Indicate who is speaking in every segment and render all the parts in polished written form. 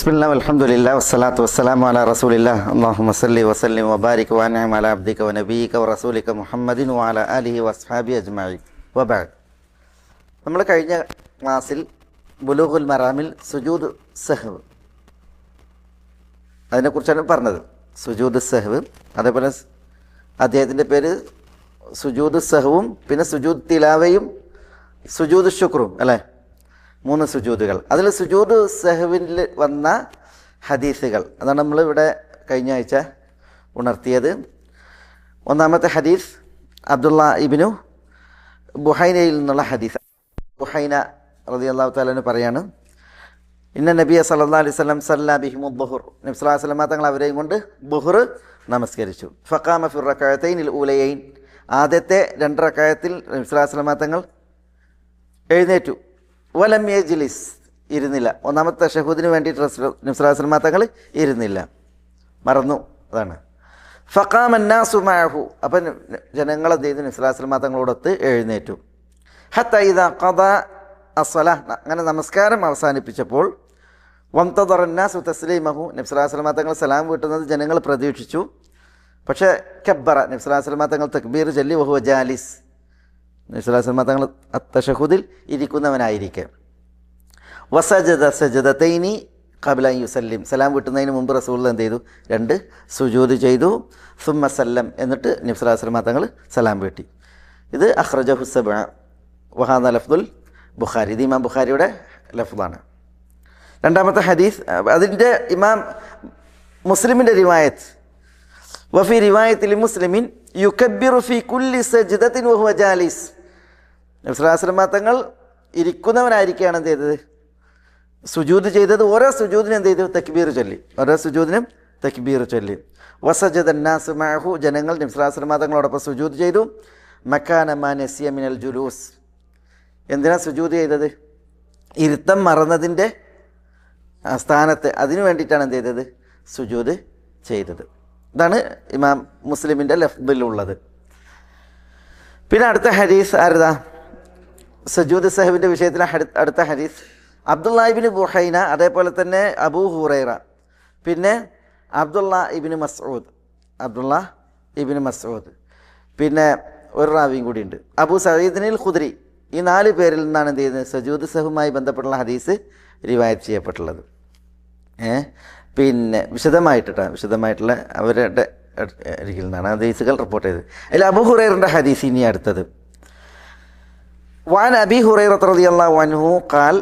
Speaker 1: ബിസ്മില്ലാ വൽഹംദുലില്ലാ വസ്സലാത്തു വസ്സലാമു അലാ റസൂലില്ലാ അല്ലാഹുമ്മ സല്ലി വസല്ലിം വബാരിക് വഅൻഇം അലാ അബ്ദിക വനബിയിക വറസൂലിക മുഹമ്മദിൻ വഅലാ ആലിഹി വസ്ഹാബിഹി അജ്മഈൻ വബഅദ്. നമ്മൾ കഴിഞ്ഞ ക്ലാസ്സിൽ ബുലൂഗുൽ മറാമിൽ സുജൂദ് സഹ്വ് അതിനെക്കുറിച്ചാണ് പറഞ്ഞത്. സുജൂദ് സഹ്വ്, അതേപോലെ അദ്ദേഹത്തിൻ്റെ പേര് സുജൂദ് സഹ്വും, പിന്നെ സുജൂദ് തിലാവയും സുജൂദ് ശുക്രും അല്ലേ, 3 സുജൂദുകൾ. അതിൽ സുജൂദ് സഹ്വിൽ വന്ന ഹദീസുകൾ അതാണ് നമ്മൾ ഇവിടെ കഴിഞ്ഞ ആഴ്ച ഉണർത്തിയത്. ഒന്നാമത്തെ ഹദീസ് അബ്ദുള്ള ഇബ്നു ബുഹൈനയിൽ നിന്നുള്ള ഹദീസ്. ബുഹൈന റളിയല്ലാഹു തആല പറയാണ്, ഇന്ന നബിയ സല്ലല്ലാഹു അലൈഹി വസല്ലം സല്ലല്ലാ ബിഹിമു ദുഹർ, നബി സല്ലല്ലാഹു അലൈഹി വസല്ലം തങ്ങൾ അവരെയും കൊണ്ട് ദുഹർ നമസ്കരിച്ചു. ഫഖാമ ഫി റകഅതൈനിൽ ഊലയൈൻ, ആദ്യത്തെ 2 റകഅത്തിൽ നബി സല്ലല്ലാഹു അലൈഹി വസല്ലം തങ്ങൾ എഴുന്നേറ്റു. വലം യജ്ലിസ്, ഇരുന്നില്ല. ഒന്നാമത്തെ തശഹുദിന് വേണ്ടിയിട്ട് നബി സല്ലല്ലാഹു അലൈഹി വസല്ലം തങ്ങൾ ഇരുന്നില്ല, മറന്നു. അതാണ് ഫഖാമ അന്നാസു മഅഹു, അപ്പം ജനങ്ങൾ എന്ത് ചെയ്തു, നബി സല്ലല്ലാഹു അലൈഹി വസല്ലം തങ്ങളോടൊത്ത് എഴുന്നേറ്റു. ഹത്താ ഇദാ ഖദാ അസ്സലാഹ്, അങ്ങനെ നമസ്കാരം അവസാനിപ്പിച്ചപ്പോൾ വംതദറ അന്നാസു തസ്ലീമഹു, നബി സല്ലല്ലാഹു അലൈഹി വസല്ലം തങ്ങൾ സലാം വീട്ടുന്നത് ജനങ്ങൾ പ്രതീക്ഷിച്ചു. പക്ഷേ കബ്ബറ, നബി സല്ലല്ലാഹു അലൈഹി വസല്ലം തങ്ങൾ തക്ബീർ ചൊല്ലി. വഹുവ ജാലിസ്, നബി സല്ലല്ലാഹു അലൈഹി വസല്ലം തങ്ങൾ തശഹുദിൽ ഇരിക്കുന്നവനായിരിക്കെ. വസജദ സജദതൈനി ഖബ്ല അൻ യുസല്ലിം, സലാം വീട്ടുന്നതിന് മുമ്പ് റസൂലുള്ളാഹി എന്ത് ചെയ്തു, 2 സുജൂദ് ചെയ്തു. സുമ്മ സല്ലം, എന്നിട്ട് നബി സല്ലല്ലാഹു അലൈഹി വസല്ലം തങ്ങൾ സലാം വീട്ടി. ഇത് അഖ്റജഹു സബ്അ വഹാദ ലഫ്ദുൽ ബുഖാരി, ഇത് ഇമാം ബുഖാരിയുടെ ലഫ്ദാണ്. രണ്ടാമത്തെ ഹദീസ് അതിൻ്റെ ഇമാം മുസ്ലിമിൻ്റെ റിവായത്ത്, വഫി റിവായത്തിൽ മുസ്ലിമിൻ യുകബ്ബിറു ഫി കുല്ലി സജ്ദത്തിൻ വഹുവ ജാലിസ്, നബി സല്ലല്ലാഹു അലൈഹി വസല്ലം തങ്ങൾ ഇരിക്കുന്നവനായിരിക്കുകയാണ് എന്ത് ചെയ്തത്, സുജൂദ് ചെയ്തത്. ഓരോ സുജൂദിനും എന്ത് ചെയ്തു, തക്ബീർ ചൊല്ലി. ഓരോ സുജൂദിനും തക്ബീർ ചൊല്ലി. വസജദ അന്നാസു മഅഹു, ജനങ്ങൾ നബി സല്ലല്ലാഹു അലൈഹി വസല്ലം തങ്ങളോടൊപ്പം സുജൂദ് ചെയ്തു. മക്കാന മാ നസിയ മിനൽ ജുലൂസ്, എന്തിനാ സുജൂദ് ചെയ്തത്, ഇരുത്തം മറന്നതിൻ്റെ സ്ഥാനത്ത്, അതിനു വേണ്ടിയിട്ടാണ് എന്ത് ചെയ്തത്, സുജൂദ് ചെയ്തത്. ഇതാണ് ഇമാം മുസ്ലിമിൻ്റെ ലഫ്ദിലുള്ളത്. പിന്നെ അടുത്ത ഹദീസ് ആരുതാ, സുജൂദ് സഹ്വിൻ്റെ വിഷയത്തിൽ അടുത്ത ഹദീസ് അബ്ദുള്ള ഇബ്നു ബുഹൈന, അതേപോലെ തന്നെ അബൂ ഹുറൈറ, പിന്നെ അബ്ദുള്ള ഇബ്നു മസ്ഊദ്, പിന്നെ ഒരു റാവിയും കൂടിയുണ്ട്, അബൂ സഈദിനിൽ ഖുദ്രി. ഈ 4 പേരിൽ നിന്നാണ് എന്ത് ചെയ്യുന്നത്, സുജൂദ് സഹ്വുമായി ബന്ധപ്പെട്ടുള്ള ഹദീസ് റിവായത്ത് ചെയ്യപ്പെട്ടുള്ളത്. പിന്നെ വിശദമായിട്ടുള്ള അവരുടെ അരികിൽ നിന്നാണ് ഹദീസുകൾ റിപ്പോർട്ട് ചെയ്തത്. അതിൽ അബൂ ഹുറൈറയുടെ ഹദീസ് ഇനി അടുത്തത്. വഅൻ അബീ ഹുറൈറ റളിയല്ലാഹു അൻഹു ഖാൽ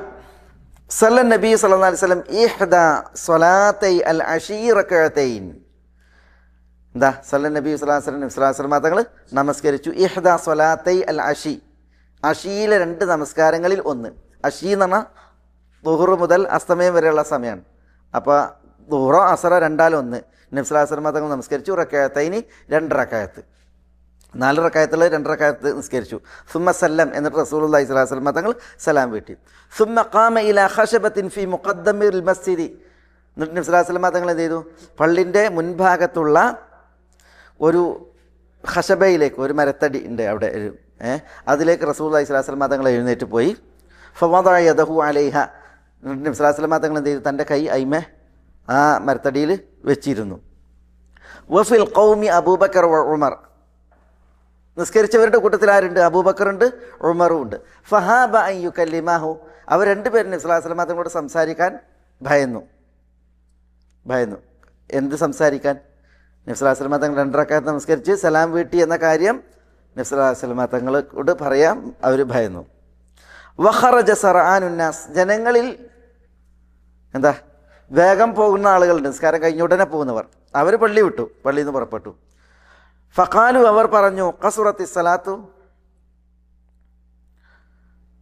Speaker 1: സല്ലൻ നബി സല്ലല്ലാഹു അലൈഹി വസല്ലം ഇഹ്ദാ സ്വലാത്തൈ അൽ അശീ റകഅതൈൻ. എന്താ സല്ലൻ നബി സല്ലല്ലാഹു അലൈഹി വസല്ലം തങ്ങൾ നമസ്കരിച്ചു. ഇഹ്ദാ സ്വലാത്തൈ അൽ അശീ, അശീയിലെ 2 നമസ്കാരങ്ങളിൽ ഒന്ന്. അശീ എന്ന് പറഞ്ഞാൽ ദുഹർ മുതൽ അസ്തമയം വരെയുള്ള സമയമാണ്. അപ്പോൾ ദുഹറോ അസറോ 2-1 നബി സല്ലല്ലാഹു അലൈഹി വസല്ലം തങ്ങൾ നമസ്കരിച്ചു. റകഅതൈനി 2 റകഅത്ത്, 4 റകഅത്തുള്ള 2 റകഅത്ത് നിസ്കരിച്ചു. സുമ്മ സല്ലം, എന്നിട്ട് റസൂലുള്ളാഹി സ്വല്ലല്ലാഹു അലൈഹി വസല്ലം തങ്ങൾ സലാം വീട്ടി. സുമ്മ ഖാമ ഇലാ ഖശബത്തിൻ ഫി മുഖദ്ദമിൽ മസ്ജിദി, എന്നിട്ട് നബി സല്ലല്ലാഹു അലൈഹി വസല്ലം തങ്ങൾ എന്ത് ചെയ്തു, പള്ളിൻ്റെ മുൻഭാഗത്തുള്ള ഒരു ഖശബയിലേക്ക്, ഒരു മരത്തടി ഉണ്ട് അവിടെ, അതിലേക്ക് റസൂലുള്ളാഹി സ്വല്ലല്ലാഹു അലൈഹി വസല്ലം തങ്ങൾ എഴുന്നേറ്റ് പോയി. ഫവദഅ യദഹു അലൈഹ, നബി സല്ലല്ലാഹു അലൈഹി വസല്ലം തങ്ങൾ എന്ത് ചെയ്തു, തൻ്റെ കൈ അയിമേ ആ മരത്തടിയിൽ വെച്ചിരുന്നു. വഫിൽ ഖൗമി അബൂബക്കർ വ ഉമർ, നിസ്കരിച്ചവരുടെ കൂട്ടത്തിൽ ആരുണ്ട്, അബൂബക്കറുണ്ട്, ഉമറും ഉണ്ട്. ഫഹാബ അൻ യുകല്ലിമഹു, അവർ 2 പേരും നബി സല്ലല്ലാഹു അലൈഹി വസല്ലം തങ്ങളോട് സംസാരിക്കാൻ ഭയന്നു. എന്ത് സംസാരിക്കാൻ, നബി സല്ലല്ലാഹു അലൈഹി വസല്ലം തങ്ങൾ 2 റകഅത്ത് നമസ്കരിച്ച് സലാം വീട്ടി എന്ന കാര്യം നബി സല്ലല്ലാഹു അലൈഹി വസല്ലം തങ്ങളോട് പറയാം അവർ ഭയന്നു. വഖറജ സറആനുന്നാസ്, ജനങ്ങളിൽ എന്താ വേഗം പോകുന്ന ആളുകളുണ്ട്, നിസ്കാരം കഴിഞ്ഞ ഉടനെ പോകുന്നവർ, അവർ പള്ളിയിൽ നിന്ന് പുറപ്പെട്ടു. ഫഖാലു, അവർ പറഞ്ഞു, ഖസുറത്തി സലാത്തു,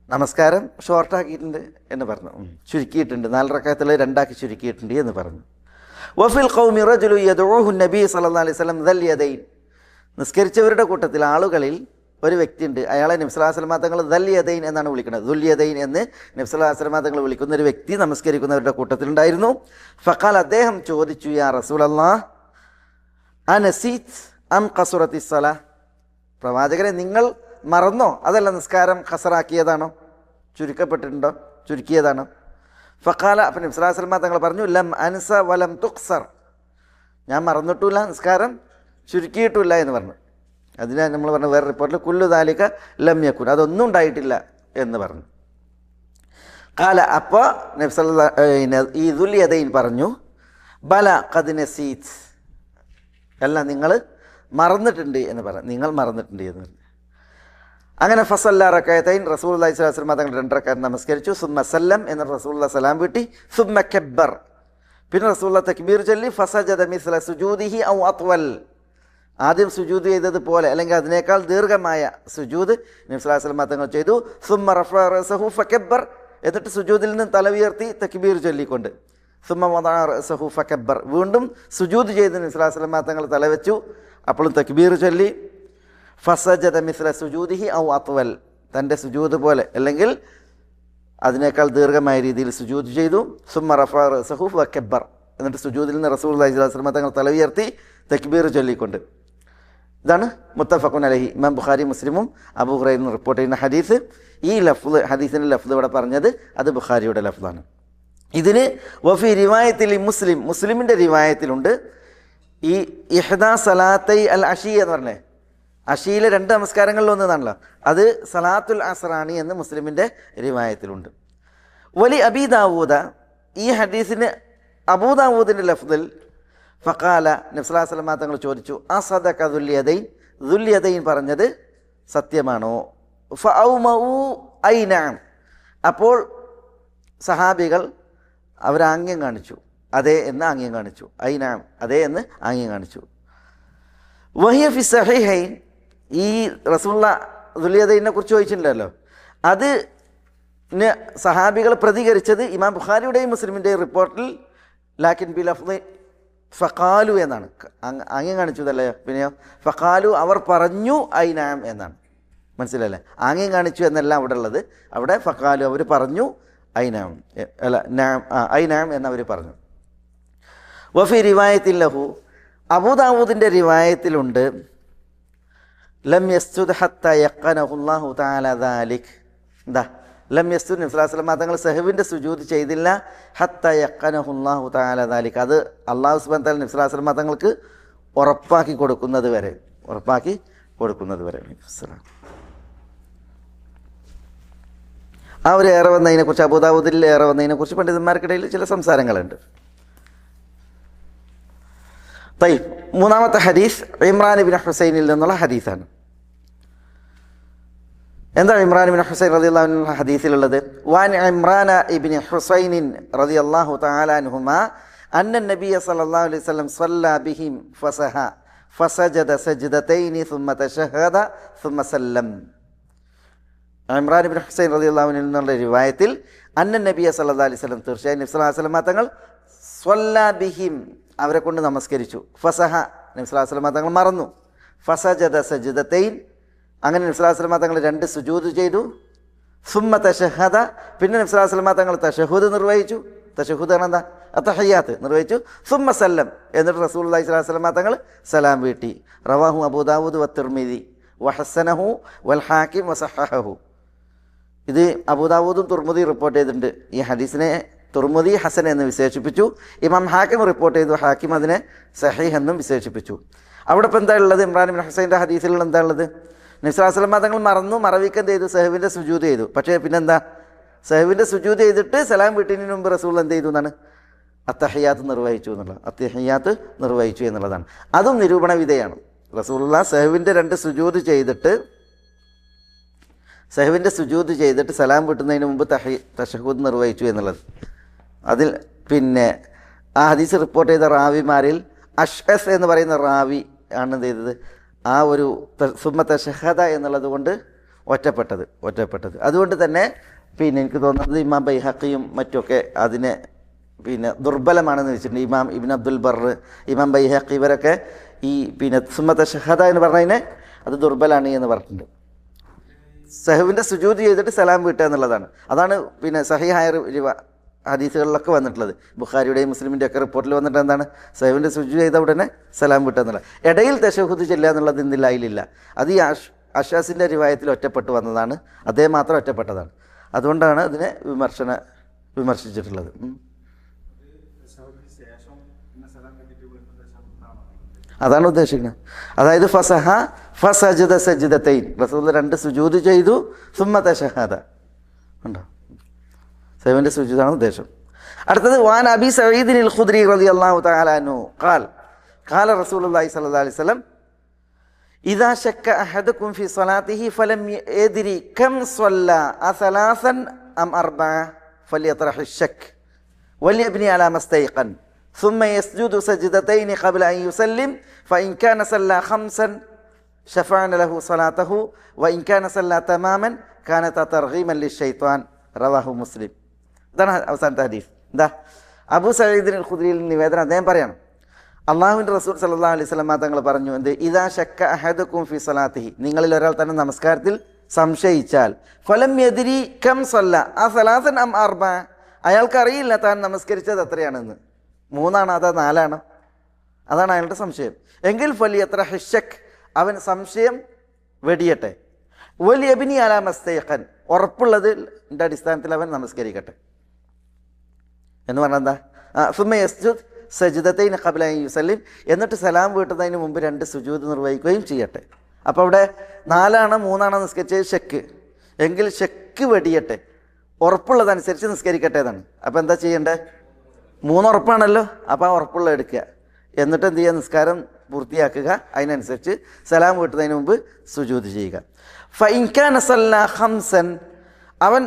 Speaker 1: നമസ്കാരം ഷോർട്ടാക്കിയിട്ടുണ്ട് എന്ന് പറഞ്ഞു, ചുരുക്കിയിട്ടുണ്ട്, 4 റകഅത്തുള്ള 2 ചുരുക്കിയിട്ടുണ്ട് എന്ന് പറഞ്ഞു. വഫിൽ ഖൗമി റജുലു യദ്ഉഹു നബി സല്ലല്ലാഹു അലൈഹി വസല്ലം ദൽ യദൈൻ, നിസ്കരിച്ചവരുടെ കൂട്ടത്തിൽ ആളുകളിൽ ഒരു വ്യക്തിയുണ്ട്, അയാളെ നബി സല്ലല്ലാഹു അലൈഹി വസല്ലം തങ്ങൾ ദൽ യദൈൻ എന്നാണ് വിളിക്കുന്നത്. ദുൽ യദൈൻ എന്ന് നബി സല്ലല്ലാഹു അലൈഹി വസല്ലം തങ്ങൾ വിളിക്കുന്ന ഒരു വ്യക്തി നമസ്കരിക്കുന്നവരുടെ കൂട്ടത്തിലുണ്ടായിരുന്നു. ഫഖാൽ, അദ്ദേഹം ചോദിച്ചു, യാ റസൂലല്ലാഹ് അനസീത് അം ഖസുറത്തി സലാ, പ്രവാചകരെ നിങ്ങൾ മറന്നോ, അതല്ല നിസ്കാരം ഖസറാക്കിയതാണോ, ചുരുക്കിയതാണോ? ഫഖാല, അപ്പം നബി സ്വല്ലല്ലാഹു അലൈഹി വസല്ലം തങ്ങൾ പറഞ്ഞു, ലം അൻസ വലം തുക്സർ, ഞാൻ മറന്നിട്ടില്ല, നിസ്കാരം ചുരുക്കിയിട്ടില്ല എന്ന് പറഞ്ഞു. അതിന് നമ്മൾ പറഞ്ഞ വേറെ റിപ്പോർട്ടിൽ കുല്ലു ദാലിക ലം യകുൻ, അതൊന്നും ഉണ്ടായിട്ടില്ല എന്ന് പറഞ്ഞു. ഖാല, അപ്പോൾ നബി സല്ലല്ലാഹു ഈ ദുൽ യദൈൻ പറഞ്ഞു, ബല ഖദ് നസീത്, അല്ല നിങ്ങൾ മറന്നിട്ടുണ്ട് എന്ന് പറഞ്ഞു, നിങ്ങൾ മറന്നിട്ടുണ്ട് എന്ന് പറഞ്ഞു. അങ്ങനെ ഫസല്ല റകഅത്തൈൻ, റസൂലുള്ളാഹി സ്വല്ലല്ലാഹു അലൈഹി വസല്ലം തങ്ങൾ 2 റക്അത്ത് നമസ്കരിച്ചു. സുമ്മ സല്ലം, എന്ന് റസൂലുള്ളാഹി സലാം വീട്ടി. സുമ്മ കബ്ബർ, പിന്നെ റസൂലുള്ളാഹി തക്ബീർ ചൊല്ലി. ഫസജദ മിസ്ല സുജൂദിഹി ഔ അത്വൽ, ആദ്യം സുജൂദ് ചെയ്തതുപോലെ അല്ലെങ്കിൽ അതിനേക്കാൾ ദീർഘമായ സുജൂദ് നബി സ്വല്ലല്ലാഹു അലൈഹി വസല്ലം തങ്ങൾ ചെയ്തു. സുമ്മ റഫഅ റഅസഹു ഫകബ്ബർ, എന്നിട്ട് സുജൂദിൽ നിന്ന് തല ഉയർത്തി തക്ബീർ ചൊല്ലിക്കൊണ്ട്. സുമ്മ വദഅ റഅസഹു ഫകബ്ബർ, വീണ്ടും സുജൂദ് ചെയ്ത് നബി സ്വല്ലല്ലാഹു അലൈഹി വസല്ലം തങ്ങൾ തല വെച്ചു, അപ്പോഴും തക്ബീർ ചൊല്ലി. ഫസജദ മിസ്ല സുജൂദിഹി ഔ അത്വൽ, തൻ്റെ സുജൂദ് പോലെ അല്ലെങ്കിൽ അതിനേക്കാൾ ദീർഘമായ രീതിയിൽ സുജൂദ് ചെയ്തു. സുമ്മ റഫഅ റഅസഹു ഫകബ്ബർ, എന്നിട്ട് സുജൂദിൽ നിന്ന് റസൂലുള്ളാഹി സ്വല്ലല്ലാഹു അലൈഹി വസല്ലം തങ്ങൾ തല ഉയർത്തി തക്ബീർ ചൊല്ലിക്കൊണ്ട്. ഇതാണ് മുത്തഫഖുൻ അലൈഹി, ഇമാം ബുഖാരി മുസ്ലിമും അബൂ ഹുറൈറയും റിപ്പോർട്ട് ചെയ്യുന്ന ഹദീസ്. ഈ ലഫ്ദ്, ഹദീസിൻ്റെ ലഫ്ദ് ഇവിടെ പറഞ്ഞത് അത് ബുഖാരിയുടെ ലഫ്ദാണ്. ഇതിന് വഫി റിവായത്തിൽ മുസ്ലിം, മുസ്ലിമിൻ്റെ റിവായത്തിലുണ്ട് ഈ ഇഹ്ദാ സലാത്തൈ അൽ അഷി എന്ന് പറഞ്ഞേ, അഷിയിലെ 2 നമസ്കാരങ്ങളിൽ ഒന്നാണല്ലോ, അത് സലാത്തുൽ അസ്റാണി എന്ന് മുസ്ലിമിൻ്റെ റിവായത്തിലുണ്ട്. വലി അബീ ദാവൂദ, ഈ ഹദീസിന് അബൂ ദാവൂദിൻ്റെ ലഫ്ദിൽ ഫഖാല, നബി സ്വല്ലല്ലാഹു അലൈഹി വസല്ലം തങ്ങൾ ചോദിച്ചു, അസദക ദുൽ യദൈൻ, ദുൽ യദൈൻ പറഞ്ഞത് സത്യമാണോ? ഫഔമഉ ഐ നഅം, അപ്പോൾ സഹാബികൾ അവരാംഗ്യം കാണിച്ചു, അതെ എന്ന് ആംഗ്യം കാണിച്ചു. ഐ നഅം, അതെ എന്ന് ആംഗ്യം കാണിച്ചു. വഹിയ ഫി സഹീഹൈൻ, ഈ റസൂലുള്ളാഹി ദുൽ യദൈനെ കുറിച്ച് ചോദിച്ചിട്ടുണ്ടല്ലോ, അത് സഹാബികൾ പ്രതികരിച്ചത് ഇമാം ബുഖാരിയുടെയും മുസ്ലിമിൻ്റെയും റിപ്പോർട്ടിൽ ലാക്കിൻ ബി ലഫ്ദി ഫഖാലു എന്നാണ്, ആംഗ്യം കാണിച്ചതല്ലേ. പിന്നെയോ ഫഖാലു, അവർ പറഞ്ഞു ഐ നഅം എന്നാണ്. മനസ്സിലല്ലേ, ആംഗ്യം കാണിച്ചു എന്നല്ല അവിടെ ഉള്ളത്, അവിടെ ഫഖാലു, അവർ പറഞ്ഞു ഐ നഅം, അല്ല നഅം, ഐ നഅം എന്നവർ പറഞ്ഞു. വഫി റിവായത്തിൽ ലഹു, അബൂ ദാവൂദിൻ്റെ റിവായത്തിലുണ്ട്, ലം യസ്ജുദ് ഹത്താ യഖനഹു അല്ലാഹു തആല ദാലിക്, എന്താ ലം യസ്ജുദ്, നബി സ്വല്ലല്ലാഹു അലൈഹി വസല്ലം തങ്ങൾ സഹവിൻ്റെ സുജൂദ് ചെയ്തില്ല, ഹത്താ യഖനഹു അല്ലാഹു തആല ദാലിക്, അത് അല്ലാഹു സുബ്ഹാനഹു വ തആല നബി സ്വല്ലല്ലാഹു അലൈഹി വസല്ലം തങ്ങൾക്ക് ഉറപ്പാക്കി കൊടുക്കുന്നത് വരെ, ഉറപ്പാക്കി കൊടുക്കുന്നത് വരെ. ആ ഒരു ഏറെ വന്നതിനെക്കുറിച്ച്, അബൂ ദാവൂദിൽ ഏറെ വന്നതിനെക്കുറിച്ച് പണ്ഡിതന്മാർക്കിടയിൽ ചില സംസാരങ്ങളുണ്ട്. തയ്യിബ്, മൂന്നാമത്തെ ഹദീസ് ഇമ്രാൻ ഇബ്നു ഹുസൈനിൽ നിന്നുള്ള ഹദീസാണ്. എന്താണ് ഇമ്രാൻ ഇബ്നു ഹുസൈൻ റളിയല്ലാഹു അൻഹു ഹദീസിലുള്ളത്? വഅൻ ഇമ്രാൻ ഇബ്നു ഹുസൈൻ റളിയല്ലാഹു തആല അൻഹുമാ അന്ന നബിയ സല്ലല്ലാഹു അലൈഹി വസല്ലം സ്വല്ലാ ബിഹിം ഫസഹ ഫസജദ സജ്ദതൈനി സുമ്മ തശഹദ സുമ്മ സല്ലം. ഇമ്രാൻ ഇബ്നു ഹുസൈൻ റളിയല്ലാഹു അൻഹു എന്നുള്ള റിവായത്തിൽ അന്ന നബിയ സല്ലല്ലാഹു അലൈഹി വസല്ലം, തീർച്ചയായും നബി സല്ലല്ലാഹു അലൈഹി വസല്ലം തങ്ങൾ സ്വല്ലാ ബിഹിം, അവരെ കൊണ്ട് നമസ്കരിച്ചു. ഫസഹ, നബി സല്ലല്ലാഹു അലൈഹി വസല്ലം തങ്ങൾ മറന്നു. ഫസജദ സജ്ദതൈൻ, അങ്ങനെ നബി സല്ലല്ലാഹു അലൈഹി വസല്ലം തങ്ങൾ 2 സുജൂദ് ചെയ്തു. സുമ്മ തശഹദ, പിന്നെ നബി സല്ലല്ലാഹു അലൈഹി വസല്ലം തങ്ങൾ തശഹുദ് നിർവഹിച്ചു. തശഹുദ് ആണ് എന്താ? അത്തഹിയ്യാത്ത് നിർവഹിച്ചു. സുമ്മ സല്ലം, എന്നിട്ട് റസൂലുള്ളാഹി സ്വല്ലല്ലാഹു അലൈഹി വസല്ലം തങ്ങൾ സലാം വീട്ടി. റവാഹു അബൂ ദാവൂദ് വത്തിർമിദി വഹസ്സനഹു വൽ ഹാക്കിം വസഹഹഹു. ഇത് അബൂ ദാവൂദും തുർമുദി റിപ്പോർട്ട് ചെയ്തിട്ടുണ്ട്. ഈ ഹദീസിനെ തുർമുദി ഹസൻ എന്ന് വിശേഷിപ്പിച്ചു. ഇമാം ഹാക്കിം റിപ്പോർട്ട് ചെയ്തു, ഹാക്കിം അതിനെ സഹീഹ് എന്നും വിശേഷിപ്പിച്ചു. അവിടെ ഇപ്പോൾ എന്താ ഉള്ളത്? ഇമ്രാൻ ഇബ്നു ഹുസൈൻ്റെ ഹദീസിലുള്ള എന്താ ഉള്ളത്? നബി സ്വല്ലല്ലാഹു അലൈഹി വസല്ലം തങ്ങൾ മറന്നു, മറവിക്ക് എന്ത് ചെയ്തു? സഹവിൻ്റെ സുജൂദ് ചെയ്തു. പക്ഷേ പിന്നെന്താ? സഹവിൻ്റെ സുജൂദ് ചെയ്തിട്ട് സലാം വീട്ടിന് മുമ്പ് റസൂൽ എന്ത് ചെയ്തു എന്നാണ്? അത്തഹിയ്യാത്ത് നിർവഹിച്ചു എന്നുള്ളത്, അത്തഹിയ്യാത്ത് നിർവഹിച്ചു എന്നുള്ളതാണ്. അതും നിരൂപണ വിധേയാണ്. റസൂലുള്ളാഹി സഹവിൻ്റെ 2 സുജൂദ് ചെയ്തിട്ട്, സഹവിൻ്റെ സുജൂദ് ചെയ്തിട്ട് സലാം വീട്ടുന്നതിന് മുമ്പ് തശഹൂദ് നിർവഹിച്ചു എന്നുള്ളത്. അതിൽ പിന്നെ ആ ഹദീസ് റിപ്പോർട്ട് ചെയ്ത റാവിമാരിൽ അഷ്അസ് എന്ന് പറയുന്ന റാവി ആണ് എന്ത് ചെയ്തത്? ആ ഒരു സുമ്മ തശഹദ എന്നുള്ളത് കൊണ്ട് ഒറ്റപ്പെട്ടത്. അതുകൊണ്ട് തന്നെ പിന്നെ എനിക്ക് തോന്നുന്നത് ഇമാം ബൈഹഖിയും മറ്റൊക്കെ അതിനെ പിന്നെ ദുർബലമാണെന്ന് വെച്ചിട്ടുണ്ട്. ഇമാം ഇബ്നു അബ്ദുൽ ബർ, ഇമാം ബൈഹഖി, ഇവരൊക്കെ ഈ പിന്നെ സുമ്മ തശഹദ എന്ന് പറഞ്ഞതിനെ അത് ദുർബലാണ് എന്ന് പറഞ്ഞിട്ടുണ്ട്. സഹവിൻ്റെ സുജൂദ് ചെയ്തിട്ട് സലാം വീട്ടുക എന്നുള്ളതാണ്. അതാണ് പിന്നെ സഹീഹായ ഹദീസുകളിലൊക്കെ വന്നിട്ടുള്ളത്. ബുഖാരിയുടെയും മുസ്ലിമിൻ്റെ ഒക്കെ റിപ്പോർട്ടിൽ വന്നിട്ട് എന്താണ്? സഹവിൻ്റെ സുജൂദ് ചെയ്ത ഉടനെ സലാം വീട്ടുക എന്നുള്ളത്. ഇടയിൽ തശഹുദ് ചെല്ലുക എന്നുള്ളത് ഇന്നില്ല, അതിലില്ല. അത് ഈ അഷാസിൻ്റെ റിവായത്തിൽ ഒറ്റപ്പെട്ടു വന്നതാണ്, അദ്ദേഹം മാത്രം ഒറ്റപ്പെട്ടതാണ്. അതുകൊണ്ടാണ് അതിനെ വിമർശിച്ചിട്ടുള്ളത്. അതാണ് ഉദ്ദേശിക്കുന്നത്. അതായത് ഫസജദ സജ്ദതൈൻ, റസൂൽ 2 സുജൂദ് ചെയ്തു, സുമ്മ തശഹദ ഉണ്ടോ, സഹവിൻ്റെ സുജൂദാണ് ഉദ്ദേശം. അടുത്തത് വാൻ അബി സഈദിനിൽ ഖുദ്രി റളിയല്ലാഹു തആല അൻഹു ഖാല റസൂലുള്ളാഹി സ്വല്ലല്ലാഹു അലൈഹി വസല്ലം ഇദാ ശക്ക അഹദുകും ഫി സ്വലാത്തിഹി ഫലം യദ്രി കം സ്വല്ല അസലാസൻ അം അർബഅ ഫലിയത്റഹ് الشك وليبني على ما استيقن ثم يسجد سجدتين قبل أن يسلم فإن كان صلى 5 شفعنا له صلاته وإن كان صلى تماما كانت ترغيما للشيطان رواه مسلم. ഇതാണ് അവസാനത്തെ ഹദീസ്. എന്താ അബൂ സഈദിൽ ഖുദ്രിയിൽ നിവേദനം, അദ്ദേഹം പറയണം അള്ളാഹുവിൻ്റെ റസൂൽ സല്ലല്ലാഹു അലൈഹി വസല്ലം തങ്ങൾ പറഞ്ഞു, എന്ത്, ഇദാ ശക്ക അഹദുകും ഫി സ്വലാത്തിഹി, നിങ്ങളിൽ ഒരാൾ തന്നെ നമസ്കാരത്തിൽ സംശയിച്ചാൽ, ഫലം യദ്രി കം സ്വല്ല അസലാസൻ അം അർബഅ, അയാൾക്കറിയില്ല താൻ നമസ്കരിച്ചത് എത്രയാണെന്ന്, 3 അതോ 4 അതാണ് അയാളുടെ സംശയം. എങ്കിൽ ഫലിയത്റഹ് الشك, അവൻ സംശയം വെടിയട്ടെ. വലിയബ്നി അലാ മസ്തയഖൻ, ഉറപ്പുള്ളതിൻ്റെ അടിസ്ഥാനത്തിൽ അവൻ നമസ്കരിക്കട്ടെ എന്ന് പറഞ്ഞാൽ എന്താ, സുമ്മ യസ്ജുദ് സജ്ദതൈൻ ഖബ്ല അൻ യുസല്ലിം, എന്നിട്ട് സലാം വീട്ടുന്നതിന് മുമ്പ് 2 സുജൂദ് നിർവഹിക്കുകയും ചെയ്യട്ടെ. അപ്പോൾ അവിടെ 4 3 നിസ്കരിച്ചത് ഷക്ക്, എങ്കിൽ ഷക്ക് വെടിയട്ടെ, ഉറപ്പുള്ളതനുസരിച്ച് നിസ്കരിക്കട്ടെ എന്നാണ്. അപ്പോൾ എന്താ ചെയ്യേണ്ടത്, 3 ഉറപ്പാണല്ലോ, അപ്പോൾ ആ ഉറപ്പുള്ള എടുക്കുക, എന്നിട്ട് എന്ത് ചെയ്യുക, നിസ്കാരം പൂർത്തിയാക്കുക, അതിനനുസരിച്ച് സലാം വീട്ടുന്നതിന് മുമ്പ് സുജൂദ് ചെയ്യുക. ഫഇൻ കാന സല്ല 5, അവൻ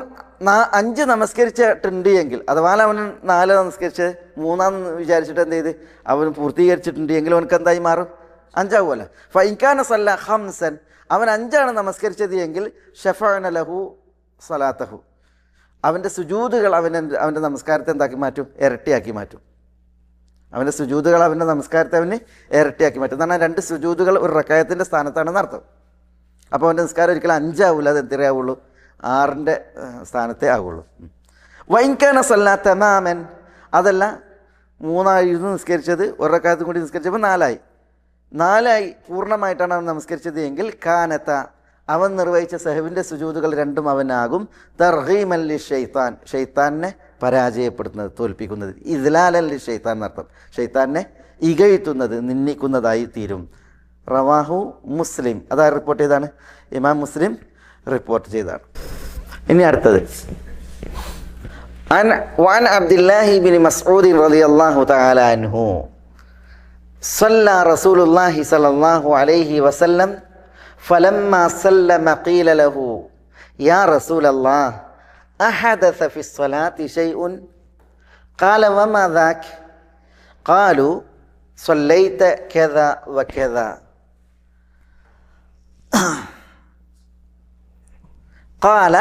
Speaker 1: 5 നമസ്കരിച്ചിട്ടുണ്ട് എങ്കിൽ, അഥവാ അവൻ 4 നമസ്കരിച്ച് 3 വിചാരിച്ചിട്ട് എന്ത് ചെയ്ത് അവൻ പൂർത്തീകരിച്ചിട്ടുണ്ട് എങ്കിൽ അവനക്ക് എന്തായി മാറും, 5 ആവുമല്ലോ. ഫഇൻ കാന സല്ല 5, അവൻ 5 നമസ്കരിച്ചത് എങ്കിൽ ഷഫഅന ലഹു സ്വലാത്തഹു, അവൻ്റെ സുജൂദുകൾ അവൻ്റെ നമസ്കാരത്തെ എന്താക്കി മാറ്റും, ഇരട്ടിയാക്കി മാറ്റും. അവൻ്റെ സുജൂദുകൾ അവൻ്റെ നമസ്കാരത്തെ അവന് ഇരട്ടിയാക്കി മാറ്റും. എന്ന് പറഞ്ഞാൽ 2 സുജൂദുകൾ ഒരു റക്അത്തിന്റെ സ്ഥാനത്താണെന്ന് അർത്ഥം. അപ്പോൾ അവൻ്റെ നിസ്കാരം ഒരിക്കലും 5 ആവില്ല, അത് എത്രയാവുള്ളൂ, 6ന്റെ സ്ഥാനത്തേ ആവുള്ളൂ. വഇൻ കാന സല്ലാ തമാമൻ, അതല്ല 3 നിസ്കരിച്ചത്, ഒരു റക്അത്തും കൂടി നിസ്കരിച്ചപ്പോൾ 4 പൂർണ്ണമായിട്ടാണ് അവൻ നമസ്കരിച്ചത് എങ്കിൽ കാനത്ത, അവൻ നിർവഹിച്ച സഹവിൻ്റെ സുജൂദുകൾ 2 അവനാകും തർഗീമൻ ലിശൈത്താൻ, ഷെയ്ത്താനെ പരാജയപ്പെടുത്തുന്നത്, തോൽപ്പിക്കുന്നത്, ഇദ്ലാലൻ ലിശൈത്താൻ എന്നർത്ഥം, ഷെയ്ത്താനെ ഇകഴ്ത്തുന്നത്, നിന്ദിക്കുന്നതായി തീരും. റവാഹു മുസ്ലിം, അതാ റിപ്പോർട്ട് ചെയ്താണ്, ഇമാം മുസ്ലിം റിപ്പോർട്ട് ചെയ്താണ്. ഇനി അടുത്തത് വഅൻ അബ്ദുല്ലാഹി ബിൻ മസ്ഊദ് റളിയല്ലാഹു തആല അൻഹു صلى رسول الله صلى الله عليه وسلم فلما سلم قيل له يا رسول الله أحدث في الصلاة شيء قال وما ذاك قالوا صليت كذا وكذا قال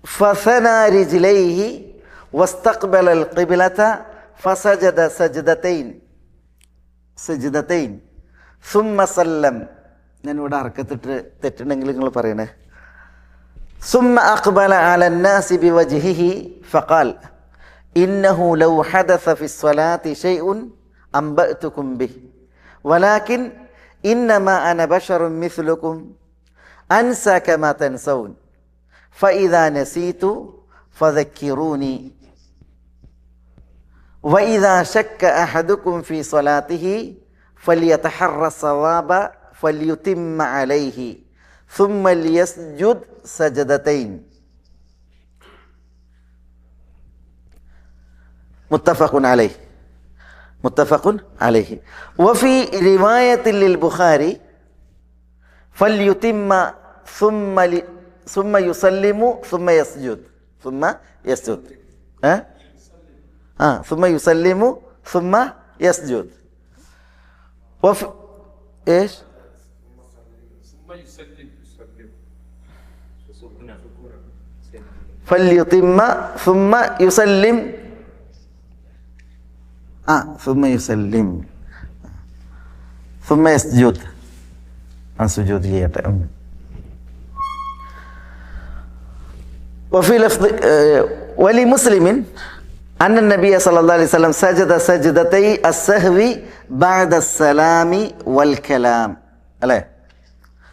Speaker 1: فثنى رجليه واستقبل القبلة فسجد سجدتين ثم سلم. ഞാൻ ഇവിടെ അർക്കത്തിട്ട് തെറ്റുണ്ടെങ്കിൽ നിങ്ങൾ പറയണേ. ثم أقبل على الناس بوجهه فقال إنه لو حدث في الصلاة شيء أنبأتكم به ولكن إنما أنا بشر مثلكم أنسى كما تنسون فإذا نسيت فذكروني وإذا شك أحدكم في صلاته فليتحرى الصواب فليتم عليه ثم ليسجد سجدتين. متفق عليه. وفي رواية للبخاري فليتم ثم يسلم ثم يسجد ثم يسلم ثم يسجد. وفي ايش فليتم ثم يسلم ثم يسجد سجود ചെയ്യട്ടെ. وفي لفظ ولمسلم أن النبي صلى الله عليه وسلم سجد سجدتي السهو بعد السلام والكلام. അല്ലേ,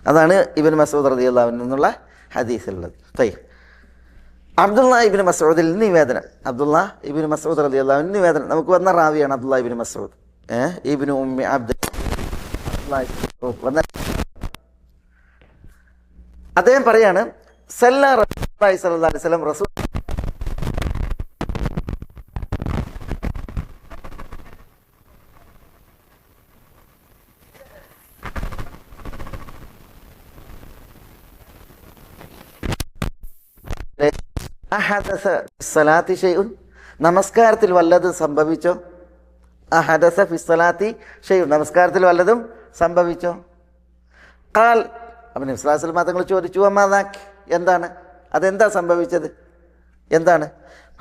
Speaker 1: അതാണ് ഇബ്നു മസ്ഊദ് റളിയല്ലാഹു അൻഹു എന്നുള്ള ഹദീസിലുള്ളത്. അബ്ദുള്ള ഇബ്നു മസ്ഊദിൽ നിവേദനം, അബ്ദുള്ള ഇബ്നു മസ്ഊദ് റളിയല്ലാഹു അൻഹു നിവേദനം, നമുക്ക് വന്ന റാവിയാണ് അബ്ദുള്ള ഇബ്നു മസ്ഊദ് ഇബ്നു ഉമ്മി അബ്ദ്. അദ്ദേഹം പറയാണ് റസൂലുള്ളാഹി സ്വല്ലല്ലാഹു അലൈഹി വസല്ലം റസൂൽ അഹദസ ഫിസ്സലാത്തി ഷൈഉൻ, നമസ്കാരത്തിൽ വല്ലതും സംഭവിച്ചോ? അഹദസ ഫിസ്സലാത്തി ഷൈഉൻ, നമസ്കാരത്തിൽ വല്ലതും സംഭവിച്ചോ? ഖാൽ, അപ്പോൾ നബി സല്ലല്ലാഹു അലൈഹി വസല്ലം തങ്ങൾ ചോദിച്ചു, അമാദാക്, എന്താണ് അതെന്താ സംഭവിച്ചത്, എന്താണ്?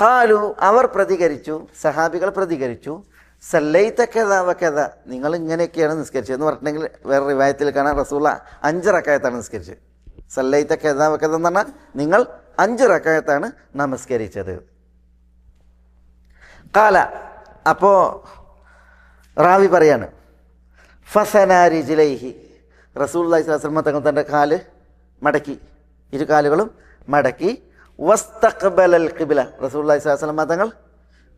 Speaker 1: ഖാലു, അവർ പ്രതികരിച്ചു, സഹാബികൾ പ്രതികരിച്ചു, സല്ലൈത കദ വകദ, നിങ്ങൾ ഇങ്ങനെയൊക്കെയാണ് നിസ്കരിച്ചത് എന്ന് പറഞ്ഞിട്ടുണ്ടെങ്കിൽ വേറെ റിവായത്തിൽ കാണാൻ റസൂലുള്ളാഹി 5 റക്അത്താണ് നിസ്കരിച്ചത്. സല്ലൈത കദ വകദ എന്ന് പറഞ്ഞാൽ നിങ്ങൾ 5 റക്അത്താണ് നമസ്കരിച്ചത്. ഖാല, അപ്പോൾ റാവി പറയാണ്, ഫസനാ റിജ്ലൈഹി, റസൂലുള്ളാഹി സ്വല്ലല്ലാഹു അലൈഹി വസല്ലം തങ്ങൾ തൻ്റെ കാല് മടക്കി, 2 കാലുകളും മടക്കി, വസ്തഖ്ബലൽ ഖിബ്ല, റസൂലുള്ളാഹി സ്വല്ലല്ലാഹു അലൈഹി വസല്ലം തങ്ങൾ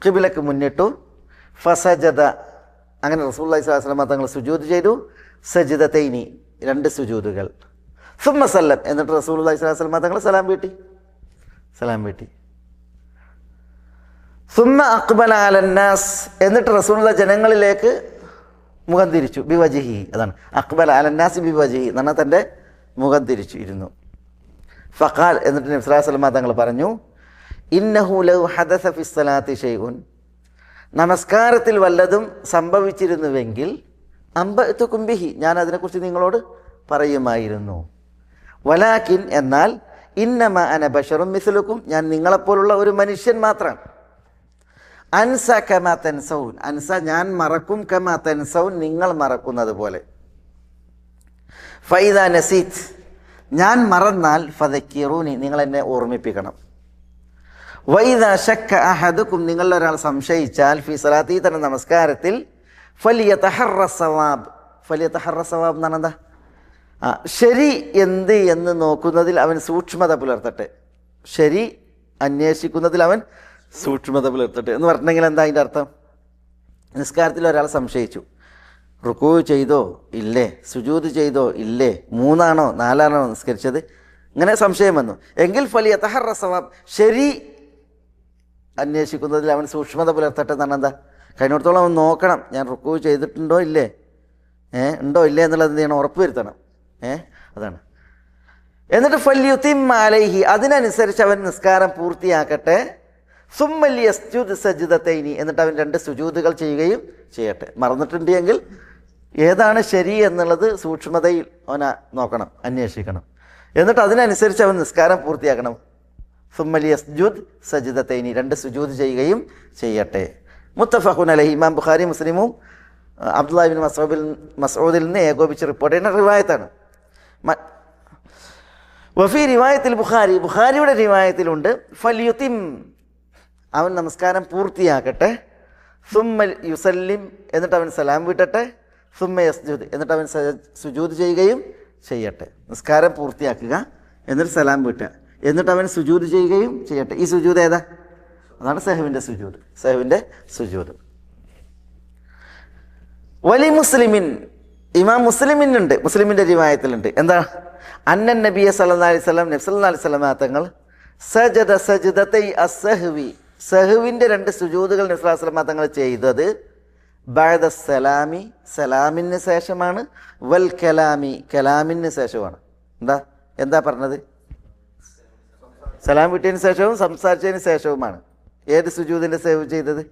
Speaker 1: ഖിബ്ലക്ക് മുന്നിട്ടു, ഫസജദ, അങ്ങനെ റസൂലുള്ളാഹി സ്വല്ലല്ലാഹു അലൈഹി വസല്ലം തങ്ങൾ സുജൂദ് ചെയ്തു, സജ്ദതൈനി, 2 സുജൂദുകൾ, സുമ്മ സല്ലം, എന്നിട്ട് റസൂലുള്ളാഹി സ്വല്ലല്ലാഹു അലൈഹി വസല്ലം തങ്ങൾ സലാം വീട്ടി, സുമ്മ അഖ്ബല അലന്നാസ്, എന്നിട്ട് റസൂലുള്ളാഹി ജനങ്ങളിലേക്ക് മുഖം തിരിച്ചു, ബിവജിഹി, അതാണ് അഖ്ബല അലന്നാസ് ബിവജിഹി എന്ന് പറഞ്ഞാൽ തൻ്റെ മുഖം തിരിച്ചു ഇരുന്നു. ഫഖാൽ, എന്നിട്ട് നബി സല്ലല്ലാഹു അലൈഹി വസല്ലം തങ്ങൾ പറഞ്ഞു, ഇന്നഹു ലൗ ഹദസ ഫിസ്സലാത്തി ഷൈഉൻ, നമസ്കാരത്തിൽ വല്ലതും സംഭവിച്ചിരുന്നുവെങ്കിൽ അംബഅ്തുകും ബിഹി, ഞാൻ അതിനെക്കുറിച്ച് നിങ്ങളോട് പറയുമായിരുന്നു. വലാകിൻ, എന്നാൽ ഇന്നമ അന ബശറും മിസ്ലുക്കും, ഞാൻ നിങ്ങളെപ്പോലുള്ള ഒരു മനുഷ്യൻ മാത്രമാണ്. അൻസ കമാ തൻസൗൻ, അൻസ ഞാൻ മറക്കും, കമാ തൻസൗൻ നിങ്ങൾ മറക്കുന്നത് പോലെ. ഫൈദാ നസീത്, ഞാൻ മറന്നാൽ ഫദക്കിറൂനി, നിങ്ങൾ എന്നെ ഓർമ്മിപ്പിക്കണം. വൈദാ ശക്ക അഹദുക്കും, നിങ്ങളിലൊരാൾ സംശയിച്ചാൽ ഫി സലാത്തി, തന്നെ നമസ്കാരത്തിൽ, ഫലിയതഹറ സവാബ്, ഫലിയതഹറ സവാബ് എന്നാണ് എന്താ? ശരി എന്ത് എന്ന് നോക്കുന്നതിൽ അവൻ സൂക്ഷ്മത പുലർത്തട്ടെ, ശരി അന്വേഷിക്കുന്നതിൽ അവൻ സൂക്ഷ്മത പുലർത്തട്ടെ എന്ന് പറഞ്ഞിട്ടുണ്ടെങ്കിൽ എന്താ അതിൻ്റെ അർത്ഥം? നിസ്കാരത്തിൽ ഒരാൾ സംശയിച്ചു, റുക്കൂ ചെയ്തോ ഇല്ലേ, സുജൂദ് ചെയ്തോ ഇല്ലേ, 3 ആണോ 4 ആണോ നിസ്കരിച്ചത്, ഇങ്ങനെ സംശയം വന്നു എങ്കിൽ ഫലിയതഹറ സവാബ്, ശരി അന്വേഷിക്കുന്നതിൽ അവൻ സൂക്ഷ്മത പുലർത്തട്ടെ എന്നാണ് എന്താ? കഴിഞ്ഞിടത്തോളം അവൻ നോക്കണം, ഞാൻ റുക്കൂ ചെയ്തിട്ടുണ്ടോ ഇല്ലേ, ഉണ്ടോ ഇല്ലേ എന്നുള്ളത് എന്ത് ചെയ്യണം? ഉറപ്പ് വരുത്തണം. അതാണ്. എന്നിട്ട് ഫല്യുതിമ്മ അലൈഹി, അതിനനുസരിച്ച് അവൻ നിസ്കാരം പൂർത്തിയാക്കട്ടെ. സുമ്മൽ യസ്ജുദ് സജ്ദതൈനി, എന്നിട്ട് അവൻ 2 സുജൂദുകൾ ചെയ്യുകയും ചെയ്യട്ടെ. മറന്നിട്ടുണ്ടെങ്കിൽ ഏതാണ് ശരി എന്നുള്ളത് സൂക്ഷ്മതയിൽ അവൻ നോക്കണം, അന്വേഷിക്കണം. എന്നിട്ട് അതിനനുസരിച്ച് അവൻ നിസ്കാരം പൂർത്തിയാക്കണം. സുമ്മൽ യസ്ജുദ് സജ്ദതൈനി, 2 സുജൂദ് ചെയ്യുകയും ചെയ്യട്ടെ. മുത്തഫഖുൻ അലൈഹി, ഇമാം ബുഖാരി മുസ്ലിമും അബ്ദുല്ലാഹി ഇബ്നു മസ്ഊദിൽ നിന്ന് ഏകോപിച്ച് റിപ്പോർട്ട് ചെയ്യുന്ന റിവായത്താണ്. വഫി റിവായത്തിൽ ബുഖാരി, ബുഖാരിയുടെ റിവായത്തിലുണ്ട്, ഫല്യുതിം, അവൻ നമസ്കാരം പൂർത്തിയാക്കട്ടെ. സുമ്മ യുസല്ലിം, എന്നിട്ട് അവൻ സലാം വീട്ടട്ടെ. സുമ്മ യസ്ജുദ്, എന്നിട്ട് അവൻ സുജൂദ് ചെയ്യുകയും ചെയ്യട്ടെ. നിസ്കാരം പൂർത്തിയാക്കുക, എന്നിട്ട് സലാം വീട്ടുക, എന്നിട്ട് അവൻ സുജൂദ് ചെയ്യുകയും ചെയ്യട്ടെ. ഈ സുജൂദ് ഏതാ? അതാണ് സഹവിൻ്റെ സുജൂദ്, സഹവിൻ്റെ സുജൂദ്. വലി മുസ്ലിമിൻ, ഇമാം മുസ്ലിമിനുണ്ട്, മുസ്ലിമിൻ്റെ റിവായത്തിലുണ്ട്, എന്താ? അന്നൻ നബിയ സല്ലല്ലാഹു അലൈഹി വസല്ലം, നബി സല്ലല്ലാഹു അലൈഹി വസല്ലം തങ്ങൾ സജദ സജ്ദതൈ അസ്സഹ്വി, സഹവിൻ്റെ 2 സുജൂദുകൾ നബി സല്ലല്ലാഹു അലൈഹി വസല്ലം തങ്ങൾ ചെയ്തത് ബഅദ സലാമി, സലാമിന് ശേഷമാണ്, വൽ കലാമി, കലാമിന് ശേഷമാണ്. എന്താ പറഞ്ഞത്? സലാം വിട്ടതിന് ശേഷവും സംസാരിച്ചതിന് ശേഷവുമാണ്. ഏത് സുജൂദിൻ്റെ സേവ് ചെയ്തത്?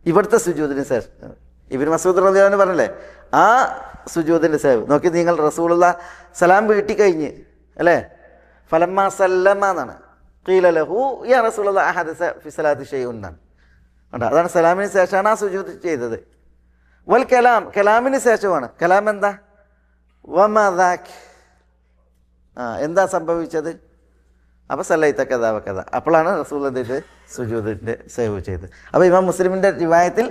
Speaker 1: ഇവിടുത്തെ സുജൂദിന് ശേഷം. ഇബ്നു മസ്ഊദ് റളിയല്ലാഹു അൻഹു പറഞ്ഞല്ലേ, ആ സുജൂദിൻ്റെ സേവ് നോക്കി. നിങ്ങൾ റസൂലുള്ളാഹി സലാം വീട്ടി കഴിഞ്ഞ് അല്ലേ, ഫലമ്മ സല്ലമ എന്നാണ്, ഖീല ലഹു യാ റസൂലുള്ളാഹി അഹദസ ഫി സലാത്തി ഷൈഉൻ എന്നാണ്. അതാണ് സലാമിന് ശേഷമാണ് ആ സുജൂദ് ചെയ്തത്. വൽ കലാം, കലാമിന് ശേഷമാണ്. കലാം എന്താ? വമാ ദാക്, എന്താ സംഭവിച്ചത്? അപ്പോൾ സല്ലൈത കദ വകദ, അപ്പോഴാണ് റസൂലുള്ളാഹിന്റെ സുജൂദിൻ്റെ സേവ് ചെയ്തത്. അപ്പോൾ ഇമാം മുസ്ലിമിൻ്റെ റിവായത്തിൽ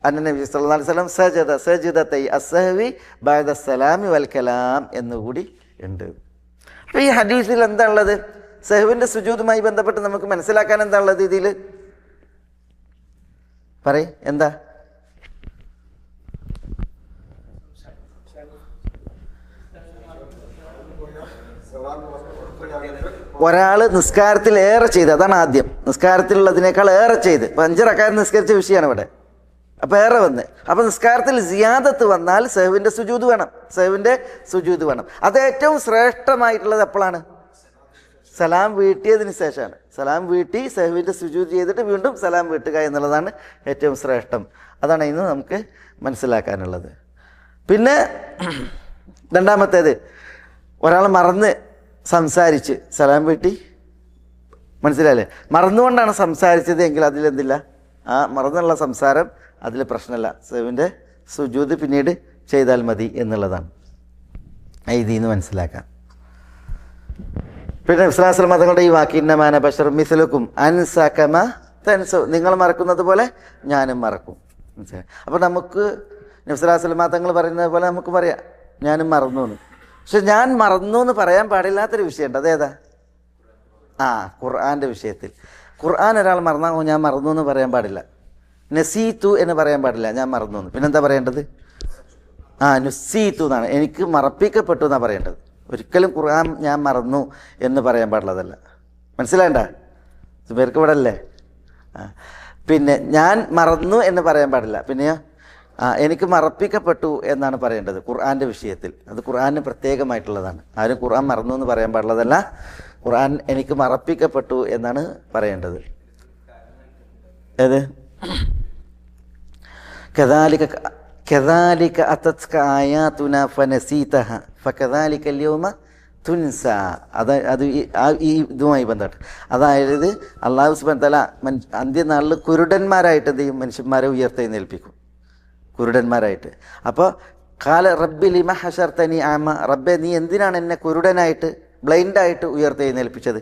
Speaker 1: അന്ന നബി സല്ലല്ലാഹു അലൈഹി വസല്ലം സജദ സജ്ദതൈ അസ്സഹ്വി ബഅദ സലാമി വൽ കലാം എന്നുകൂടി ഉണ്ട്. അപ്പോൾ ഈ ഹദീസിൽ എന്താ ഉള്ളത്? സെഹ്വിൻ്റെ സുജൂദുമായി ബന്ധപ്പെട്ട് നമുക്ക് മനസ്സിലാക്കാൻ എന്താ ഉള്ളത് ഇതിൽ? പറയ്, എന്താ? ഒരാൾ നിസ്കാരത്തിൽ ഏറെ ചെയ്ത്, അതാണ് ആദ്യം. നിസ്കാരത്തിലുള്ളതിനേക്കാൾ ഏറെ ചെയ്ത്, ഇപ്പം 5 റക്അത്ത് നിസ്കരിച്ച വിഷയമാണ് ഇവിടെ. അപ്പോൾ ഏറെ വന്ന്, അപ്പോൾ നിസ്കാരത്തിൽ സിയാദത്ത് വന്നാൽ സെഹ്വിൻ്റെ സുജൂദ് വേണം, സെഹ്വിൻ്റെ സുജൂദ് വേണം. അത് ഏറ്റവും ശ്രേഷ്ഠമായിട്ടുള്ളത് എപ്പോഴാണ്? സലാം വീട്ടിയതിന് ശേഷമാണ്. സലാം വീട്ടി സെഹ്വിൻ്റെ സുജൂദ് ചെയ്തിട്ട് വീണ്ടും സലാം വീട്ടുക എന്നുള്ളതാണ് ഏറ്റവും ശ്രേഷ്ഠം. അതാണ് ഇന്ന് നമുക്ക് മനസ്സിലാക്കാനുള്ളത്. പിന്നെ രണ്ടാമത്തേത്, ഒരാൾ മറന്ന് സംസാരിച്ച് സലാം വീട്ടി, മനസ്സിലായില്ലേ? മറന്നുകൊണ്ടാണ് സംസാരിച്ചത് എങ്കിൽ അതിലെന്തില്ല, ആ മറന്നുള്ള സംസാരം അതിൽ പ്രശ്നമല്ല. സെഹ്വിൻ്റെ സുജൂദ് പിന്നീട് ചെയ്താൽ മതി എന്നുള്ളതാണ് ഇതിൽ നിന്ന് മനസ്സിലാക്കാം. പിന്നെ ഇസ്ലാം മതങ്ങളുടെ ഈ വാക്ക് ഇന്നമാന ബശർ മിസ്ലുക്കും അൻസകമ തൻസു, നിങ്ങൾ മറക്കുന്നത് പോലെ ഞാനും മറക്കും. മനസ്സിലായി? അപ്പോൾ നമുക്ക് നബി തങ്ങൾ പറയുന്നത് പോലെ നമുക്ക് പറയാം ഞാനും മറന്നു എന്ന്. പക്ഷെ ഞാൻ മറന്നു എന്ന് പറയാൻ പാടില്ലാത്തൊരു വിഷയമുണ്ട്. അതേതാ? ഖുർആൻ്റെ വിഷയത്തിൽ. ഖുർആൻ ഒരാൾ മറന്നാൽ ഞാൻ മറന്നു എന്ന് പറയാൻ പാടില്ല. നസീത്തു എന്ന് പറയാൻ പാടില്ല, ഞാൻ മറന്നു എന്ന്. പിന്നെന്താ പറയേണ്ടത്? നുസീത്തു എന്നാണ്, എനിക്ക് മറപ്പിക്കപ്പെട്ടു എന്നാണ് പറയേണ്ടത്. ഒരിക്കലും ഖുർആൻ ഞാൻ മറന്നു എന്ന് പറയാൻ പാടുള്ളതല്ല. മനസ്സിലായണ്ട? പേർക്ക് ഇവിടെ അല്ലേ? പിന്നെ ഞാൻ മറന്നു എന്ന് പറയാൻ പാടില്ല. പിന്നെയോ എനിക്ക് മറപ്പിക്കപ്പെട്ടു എന്നാണ് പറയേണ്ടത് ഖുർആൻ്റെ വിഷയത്തിൽ. അത് ഖുർആന് പ്രത്യേകമായിട്ടുള്ളതാണ്. ആരും ഖുർആൻ മറന്നു എന്ന് പറയാൻ പാടുള്ളതല്ല. ഖുർആൻ എനിക്ക് മറപ്പിക്കപ്പെട്ടു എന്നാണ് പറയേണ്ടത്. ഏത്? കദാലിക അതത്ക ആയാതുന ഫനസീതഹ ഫകദാലിക അൽയൗമ തുൻസ. അത് ഈ ഇതുമായി ബന്ധപ്പെട്ട്, അതായത് അല്ലാഹു സുബ്ഹാനഹു വ തആല അന്ത്യനാളിൽ കുരുടന്മാരായിട്ട് എന്ത് ചെയ്യും? മനുഷ്യന്മാരെ ഉയർത്തെഴുന്നേൽപ്പിക്കും, കുരുടന്മാരായിട്ട്. അപ്പോൾ ഖാല റബ്ബി ലിമ ഹശർതനി ആമ, റബ്ബെ നീ എന്തിനാണ് എന്നെ കുരുടനായിട്ട് ബ്ലൈൻഡായിട്ട് ഉയർത്തെഴുന്നേൽപ്പിച്ചത്?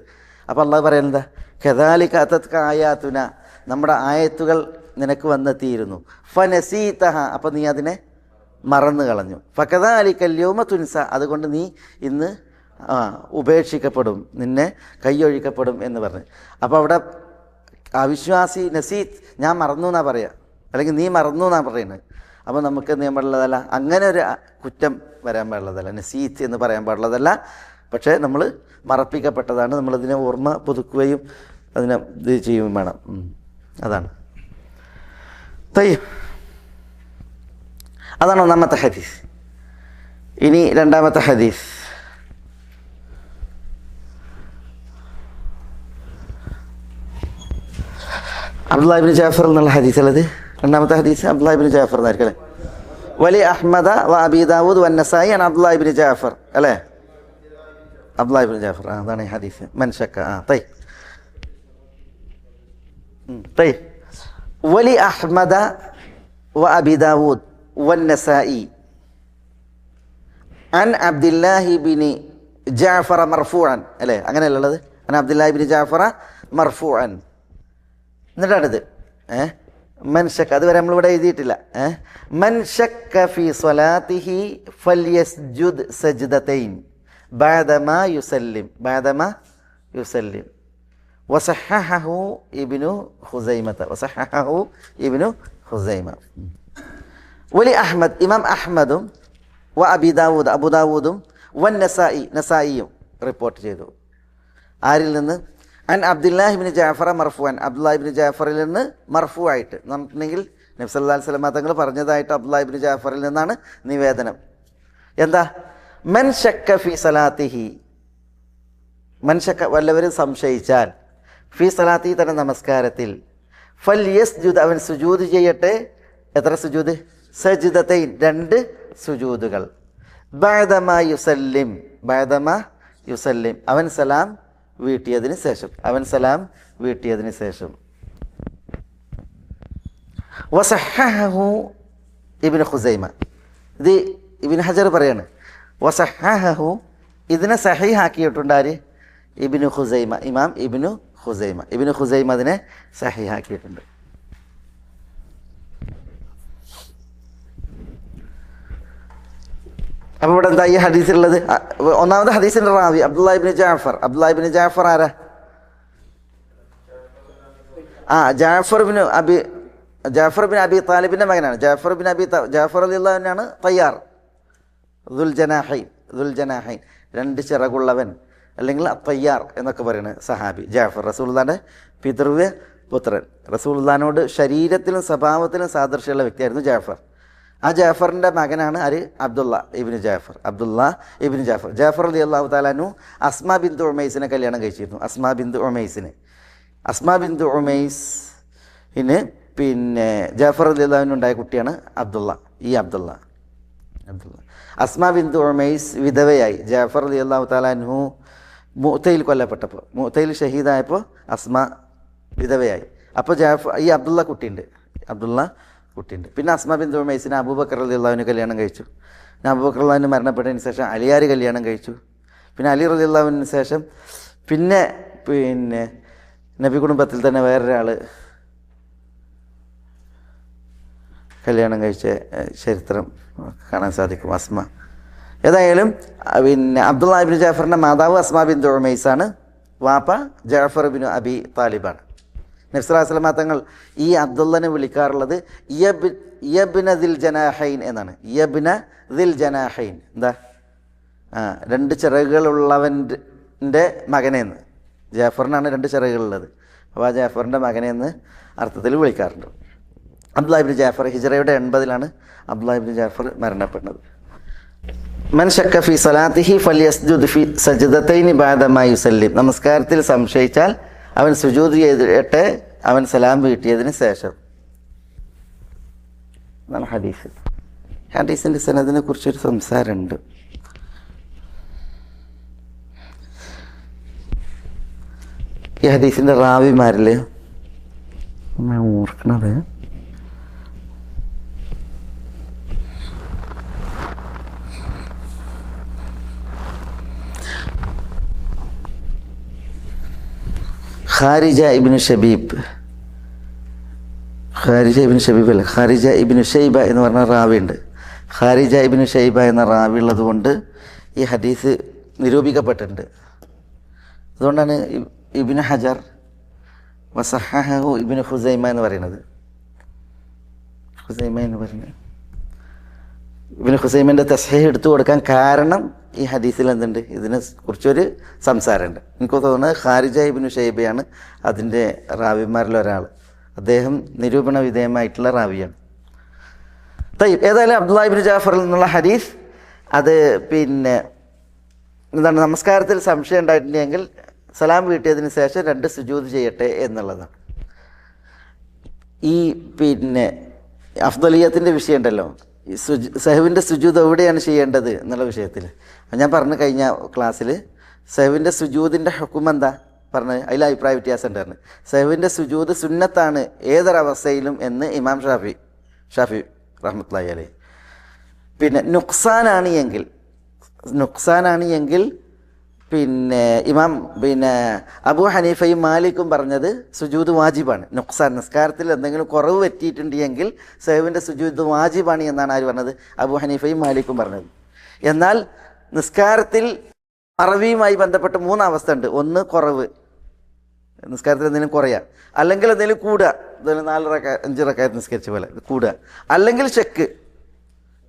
Speaker 1: അപ്പോൾ അള്ളാഹു പറയുന്നത് കദാലിക അതത്ക ആയാതുന, നമ്മുടെ ആയത്തുകൾ നിനക്ക് വന്നെത്തിയിരുന്നു. ഫനസീതഹ, അപ്പോൾ നീ അതിനെ മറന്നു കളഞ്ഞു. ഫകദാലിക അൽയൗമ തുൻസ, അതുകൊണ്ട് നീ ഇന്ന് ഉപേക്ഷിക്കപ്പെടും, നിന്നെ കൈയൊഴിക്കപ്പെടും എന്ന് പറഞ്ഞു. അപ്പോൾ അവിടെ അവിശ്വാസി നസീത്ത്, ഞാൻ മറന്നു എന്നാണ് പറയുക, അല്ലെങ്കിൽ നീ മറന്നു എന്നാണ് പറയുന്നത്. അപ്പോൾ നമുക്ക് എന്ത് ചെയ്യാൻ പാടുള്ളതല്ല, അങ്ങനെ ഒരു കുറ്റം വരാൻ പാടുള്ളതല്ല, നസീത്ത് എന്ന് പറയാൻ പാടുള്ളതല്ല. പക്ഷേ നമ്മൾ മറപ്പിക്കപ്പെട്ടതാണ്, നമ്മളതിനെ ഓർമ്മ പുതുക്കുകയും അതിനെ ഇത് ചെയ്യുകയും വേണം. അതാണ് അതാണ് ഒന്നാമത്തെ ഹദീസ്. ഇനി രണ്ടാമത്തെ ഹദീസ്. അബ്ദുല്ലാഹി ഇബ്നു ജാഫർ എന്നുള്ള ഹദീസ് ഉള്ളത്. രണ്ടാമത്തെ ഹദീസ് അബ്ദുല്ലാഹി ഇബ്നു ജാഫർ എന്നായിരിക്കും അല്ലേ? വലി അഹ്മദ വ അബീ ദാവൂദ് വൻ നസായി അൻ അബ്ദുല്ലാഹി ഇബ്നു ജാഫർ അല്ലേ? അബ്ദുല്ലാഹി ഇബ്നു ജാഫർ, അതാണ് ഈ ഹദീസ്. മൻഷക്ക വലി അഹ്മദ വ അബീ ദാവൂദ് വൻ നസായി അൻ അബ്ദുല്ലാഹി ഇബ്നു ജാഫർ മർഫൂഅൻ അല്ലേ? അങ്ങനെയല്ല ഉള്ളത്. അൻ അബ്ദുല്ലാഹി ഇബ്നു ജാഫർ മർഫൂഅൻ. എന്നിട്ടാണിത് മൻഷക്ക, അതുവരെ നമ്മളിവിടെ എഴുതിയിട്ടില്ല. മൻഷക്ക ഫി സ്വലാത്തിഹി ഫൽയസ്ജുദ് സജ്ദതൈൻ ബഅദമാ യുസല്ലിം വസഹഹഹു ഇബ്നു ഖുസൈമ. വലി അഹ്മദ്, ഇമാം അഹ്മദും വ അബി ദാവൂദ്, അബു ദാവൂദും വൻ നസായിയും റിപ്പോർട്ട് ചെയ്തു. ആരിൽ നിന്ന്? അൻ അബ്ദുല്ലാഹി ഇബ്നു ജാഫർ മർഫൂഅൻ, അബ്ദുല്ലാഹി ഇബ്നു ജാഫറിൽ നിന്ന് മർഫൂ ആയിട്ട് നമുക്കുണ്ടെങ്കിൽ നബി സല്ലല്ലാഹു അലൈഹി വസല്ലം തങ്ങൾ പറഞ്ഞതായിട്ട് അബ്ദുല്ലാഹി ഇബ്നു ജാഫറിൽ നിന്നാണ് നിവേദനം. എന്താ? മൻ ശക്ക ഫി സലാത്തിഹി, മൻ ശക്ക, വല്ലവരും സംശയിച്ചാൽ, ഫി സലാത്തി, തന്നെ നമസ്കാരത്തിൽ, ഫൽ യസ്ജുദ്, അവൻ സുജൂദ് ചെയ്യട്ടെ. എത്ര സുജൂദ്? സജ്ദതൈൻ, 2 സുജൂദുകൾ. ബഅദമാ യുസല്ലിം, അവൻ സലാം വീട്ടിയതിന് ശേഷം. വസഹഹഹു ഇബ്നു ഖുസൈമ, ഇത് ഇബ്നു ഹജർ പറയാണ്. വസഹഹഹു, ഇതിനെ സഹീഹാക്കിയിട്ടുണ്ട് ആര്? ഇബ്നു ഖുസൈമ, ഇമാം ഇബ്നു ഖുസൈമ അതിനെ സഹീഹാക്കിയിട്ടുണ്ട്. അപ്പോൾ ഇവിടെ എന്താ ഈ ഹദീസിലുള്ളത്? ഒന്നാമത് ഹദീസിൻ്റെ റാവി അബ്ദുല്ലാഹിബ്നു ജാഫർ. അബ്ദുല്ലാഹിബ്നു ജാഫർ ആരാ? ജാഫർ ബിൻ അബി താലിബിൻ്റെ മകനാണ്. ജാഫർ റളിയല്ലാഹുവിനാണ് തയ്യാർ, ദുൽ ജനാഹൈൻ, രണ്ട് ചിറകുള്ളവൻ, അല്ലെങ്കിൽ തയ്യാർ എന്നൊക്കെ പറയുന്നത് സഹാബി ജാഫർ, റസൂലുള്ളാഹിൻ്റെ പിതൃവ്യ പുത്രൻ. റസൂലുള്ളാഹിനോട് ശരീരത്തിലും സ്വഭാവത്തിലും സാദൃശ്യമുള്ള വ്യക്തിയായിരുന്നു ജാഫർ. ആ ജാഫറിൻ്റെ മകനാണ് അബ്ദുള്ള ഇബ്നു ജാഫർ. ജാഫർ റളിയല്ലാഹു തആല അൻഹു അസ്മാ ബിന്തു ഉമൈസിനെ കല്യാണം കഴിച്ചിരുന്നു. അസ്മാ ബിന്തു ഉമൈസിന് പിന്നെ ജാഫർ റളിയല്ലാഹു അൻഹു ഉണ്ടായ കുട്ടിയാണ് അബ്ദുള്ള. അസ്മാ ബിന്തു ഉമൈസ് വിധവയായി. ജാഫർ റളിയല്ലാഹു തആല അൻഹു മുഅ്തയിൽ കൊല്ലപ്പെട്ടപ്പോൾ, മുഅ്തയിൽ ഷഹീദായപ്പോൾ അസ്മാ വിധവയായി. അപ്പോൾ ഈ അബ്ദുള്ള കുട്ടിയുണ്ട്. പിന്നെ അസ്മാ ബിന്തു ഉമൈസിനെ അബൂബക്കർ റളിയല്ലാഹു അൻഹു കല്യാണം കഴിച്ചു. അബൂബക്കർ റളിയല്ലാഹു അൻഹു മരണപ്പെട്ടതിന് ശേഷം അലിയാർ കല്യാണം കഴിച്ചു. പിന്നെ അലി റളിയല്ലാഹു അൻഹു ശേഷം പിന്നെ നബി കുടുംബത്തിൽ തന്നെ വേറൊരാൾ കല്യാണം കഴിച്ച ചരിത്രം കാണാൻ സാധിക്കും, അസ്മ. ഏതായാലും അബ്ദുള്ള ഇബ്നു ജാഫറിൻ്റെ മാതാവ് അസ്മാ ബിന്തു ഉമൈസാണ്. വാപ്പ ജാഫർ ഇബ്നു അബി താലിബാണ്. നബി സല്ലല്ലാഹു അലൈഹി വസല്ലം തങ്ങൾ ഈ അബ്ദുള്ളനെ വിളിക്കാറുള്ളത് യബ്ന ദിൽ ജനാഹൈൻ എന്നാണ്. യബ്ന ദിൽ ജനാഹൈൻ, എന്താ? രണ്ട് ചിറകുകളുള്ളവൻ്റെ മകനെന്ന്. ജാഫറിനാണ് രണ്ട് ചിറകുകളുള്ളത്. അപ്പോൾ ആ ജാഫറിൻ്റെ മകനെന്ന് അർത്ഥത്തിൽ വിളിക്കാറുണ്ട്. അബ്ദുല്ലാഹ് ഇബ്നു ജാഫർ ഹിജ്റയുടെ 80-ലാണ് അബ്ദുല്ലാഹ് ഇബ്നു ജാഫർ മരണപ്പെടുന്നത്. മൻ ശക്ക ഫി സലാത്തിഹി ഫൽയസ്ജുദ് ഫി സജ്ദതൈനി ബഅദ മാ യുസല്ലിം. നമസ്കാരത്തിൽ സംശയിച്ചാൽ അവൻ സുജൂദ് ചെയ്തിട്ട് അവൻ സലാം വീട്ടിയതിന് ശേഷം. എന്നാണ് ഹദീസ്. ഹദീസിൻ്റെ സനദിനെ കുറിച്ചൊരു സംസാരമുണ്ട്. ഈ ഹദീസിൻ്റെ റാവിമാരിൽ ഓർക്കണത് ഖാരിജ ഇബ്നു ഷൈബ എന്ന് പറഞ്ഞ റാവിയുണ്ട്. ഖാരിജ ഇബ്നു ഷൈബ എന്ന റാവി ഉള്ളത് കൊണ്ട് ഈ ഹദീസ് നിരൂപിക്കപ്പെട്ടിട്ടുണ്ട്. അതുകൊണ്ടാണ് ഇബ്നു ഹജർ വസഹഹു ഇബ്നു ഖുസൈമ എന്ന് പറയുന്നത്. ഇബ്നു ഖുസൈമൻ്റെ തസ്ഹീഹ് എടുത്തു കൊടുക്കാൻ കാരണം ഈ ഹദീസിൽ എന്തുണ്ട്, ഇതിനെ കുറിച്ചൊരു സംസാരമുണ്ട്. എനിക്ക് തോന്നുന്നത് ഖാരിജ ഇബ്നു ഷൈബയാണ് അതിൻ്റെ റാവിമാരിലൊരാൾ. അദ്ദേഹം നിരൂപണ വിധേയമായിട്ടുള്ള റാവിയാണ്. ഏതായാലും അബ്ദുല്ലാഹ് ഇബ്നു ജാഫറിൽ നിന്നുള്ള ഹദീസ് അത് എന്താണ്, നമസ്കാരത്തിൽ സംശയം ഉണ്ടായിട്ടുണ്ടെങ്കിൽ സലാം വീട്ടിയതിന് ശേഷം 2 സുജൂദ് ചെയ്യട്ടെ എന്നുള്ളതാണ്. ഈ അഫ്ദലിയത്തിൻ്റെ വിഷയം ഉണ്ടല്ലോ, സഹവിൻ്റെ സുജൂദ് എവിടെയാണ് ചെയ്യേണ്ടത് എന്നുള്ള വിഷയത്തിൽ ഞാൻ പറഞ്ഞു കഴിഞ്ഞ ക്ലാസ്സിൽ. സഹവിൻ്റെ സുജൂദിൻ്റെ ഹുക്കം എന്താ പറഞ്ഞത്? അതിൽ അഭിപ്രായ വ്യത്യാസം ഉണ്ടായിരുന്നു. സഹവിൻ്റെ സുജൂദ് സുന്നത്താണ് ഏതൊരവസ്ഥയിലും എന്ന് ഇമാം ഷാഫി റഹ്മത്തുള്ളാഹി അലൈഹി. നുക്സാനാണ് എങ്കിൽ ഇമാം അബൂ ഹനീഫയും മാലിക്കും പറഞ്ഞത് സുജൂദ് വാജിബാണ്. നുക്സാൻ, നിസ്കാരത്തിൽ എന്തെങ്കിലും കുറവ് പറ്റിയിട്ടുണ്ടെങ്കിൽ സഹവിൻ്റെ സുജൂദ് വാജിബാണ് എന്നാണ് ആര് പറഞ്ഞത്? അബൂ ഹനീഫയും മാലിക്കും പറഞ്ഞത്. എന്നാൽ നിസ്കാരത്തിൽ അറവിയുമായി ബന്ധപ്പെട്ട 3 അവസ്ഥ ഉണ്ട്. ഒന്ന് കുറവ്, നിസ്കാരത്തിൽ എന്തെങ്കിലും കുറയുക, അല്ലെങ്കിൽ എന്തെങ്കിലും കൂടുക, 4 5 റക്അത്ത് നിസ്കരിച്ച പോലെ കൂടുക, അല്ലെങ്കിൽ ഷക്ക്.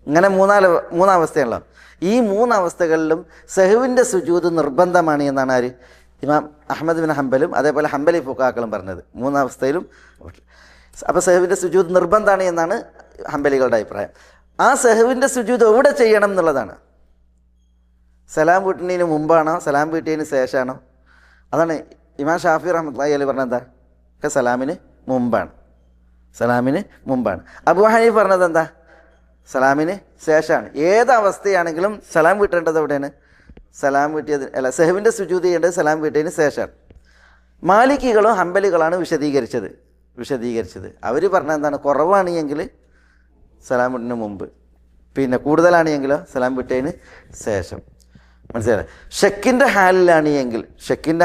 Speaker 1: ഇങ്ങനെ 3 അവസ്ഥയാണല്ലോ. ഈ 3 അവസ്ഥകളിലും സഹവിൻ്റെ സുജൂദ് നിർബന്ധമാണ് എന്നാണ് ആര്? ഇമാം അഹ്മദ് ബിൻ ഹംബലും അതേപോലെ ഹംബലി ഫുഖാക്കളും പറഞ്ഞത്. 3 അവസ്ഥയിലും. അപ്പോൾ സഹവിൻ്റെ സുജൂദ് നിർബന്ധമാണ് എന്നാണ് ഹംബലികളുടെ അഭിപ്രായം. ആ സഹവിൻ്റെ സുജൂദ് എവിടെ ചെയ്യണം എന്നുള്ളതാണ്. സലാം വീട്ടുന്നതിന് മുമ്പാണോ സലാം വീട്ടിയതിന് ശേഷമാണോ? അതാണ് ഇമാം ഷാഫി റഹ്മത്തുള്ളാഹി അലൈഹി പറഞ്ഞത്. എന്താ? സലാമിന് മുമ്പാണ്. അബൂ ഹനീഫ് പറഞ്ഞത് എന്താ? സലാമിന് ശേഷമാണ്. ഏതവസ്ഥയാണെങ്കിലും സലാം വീട്ടേണ്ടത് എവിടെയാണ്? സലാം വീട്ടിയത് സഹവിൻ്റെ സുജൂദ് ചെയ്യേണ്ടത് സലാം വീട്ടിയതിന് ശേഷമാണ്. മാലിക്കികളും ഹംബലികളാണ് വിശദീകരിച്ചത്. അവർ പറഞ്ഞത് എന്താണ്? കുറവാണെങ്കിൽ സലാം വീട്ടിന് മുമ്പ്, കൂടുതലാണെങ്കിലോ സലാം വീട്ടിയതിന് ശേഷം. മനസ്സിലായി? ഷക്കിൻ്റെ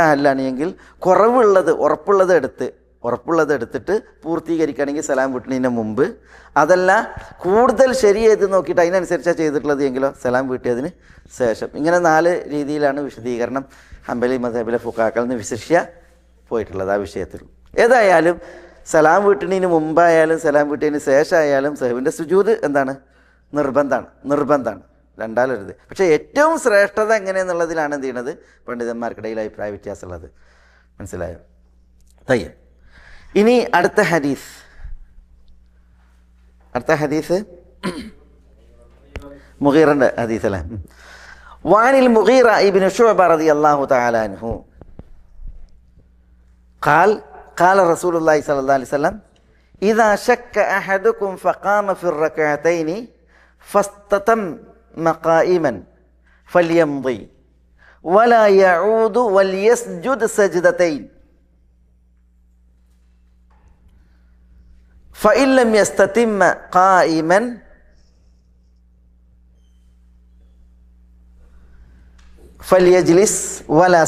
Speaker 1: ഹാലിലാണെങ്കിൽ കുറവുള്ളത് ഉറപ്പുള്ളത് എടുത്ത് ഉറപ്പുള്ളത് എടുത്തിട്ട് പൂർത്തീകരിക്കുകയാണെങ്കിൽ സലാം വീട്ടുന്നതിന് മുമ്പ്, അതല്ല കൂടുതൽ ശരി ഏത് നോക്കിയിട്ട് അതിനനുസരിച്ചാണ് ചെയ്തിട്ടുള്ളത് എങ്കിലോ സലാം വീട്ടിയതിന് ശേഷം. ഇങ്ങനെ 4 രീതിയിലാണ് വിശദീകരണം ഹംബലി മദ്ഹബിലെ ഫുഖാക്കളിൽ നിന്ന് വിശിഷ്യ പോയിട്ടുള്ളത് ആ വിഷയത്തിൽ. ഏതായാലും സലാം വീട്ടുന്നതിന് മുമ്പായാലും സലാം വീട്ടിയതിന് ശേഷമായാലും സഹവിൻ്റെ സുജൂദ് എന്താണ്? നിർബന്ധമാണ്, രണ്ടാലരുത്. പക്ഷേ ഏറ്റവും ശ്രേഷ്ഠത എങ്ങനെയെന്നുള്ളതിലാണ് എന്ത് ചെയ്യണത് പണ്ഡിതന്മാർക്കിടയിൽ അഭിപ്രായ വ്യത്യാസമുള്ളത്. മനസ്സിലായോ? തയ്യ. ഇനി അടുത്ത ഹദീസ് മുഗീറൻ്റെ ഹദീസ് അല്ലേ. വാനിൽ മുഗീറ ഇബ്നു ശുഅബ റളിയല്ലാഹു തആല അൻഹു قال رسول الله صلى الله عليه وسلم إذا شك أحدكم فقام في الركعتين فاستتم قائما فليمضي ولا يعود وليسجد سجدتين فإن لم يستتم قائما فليجلس ولا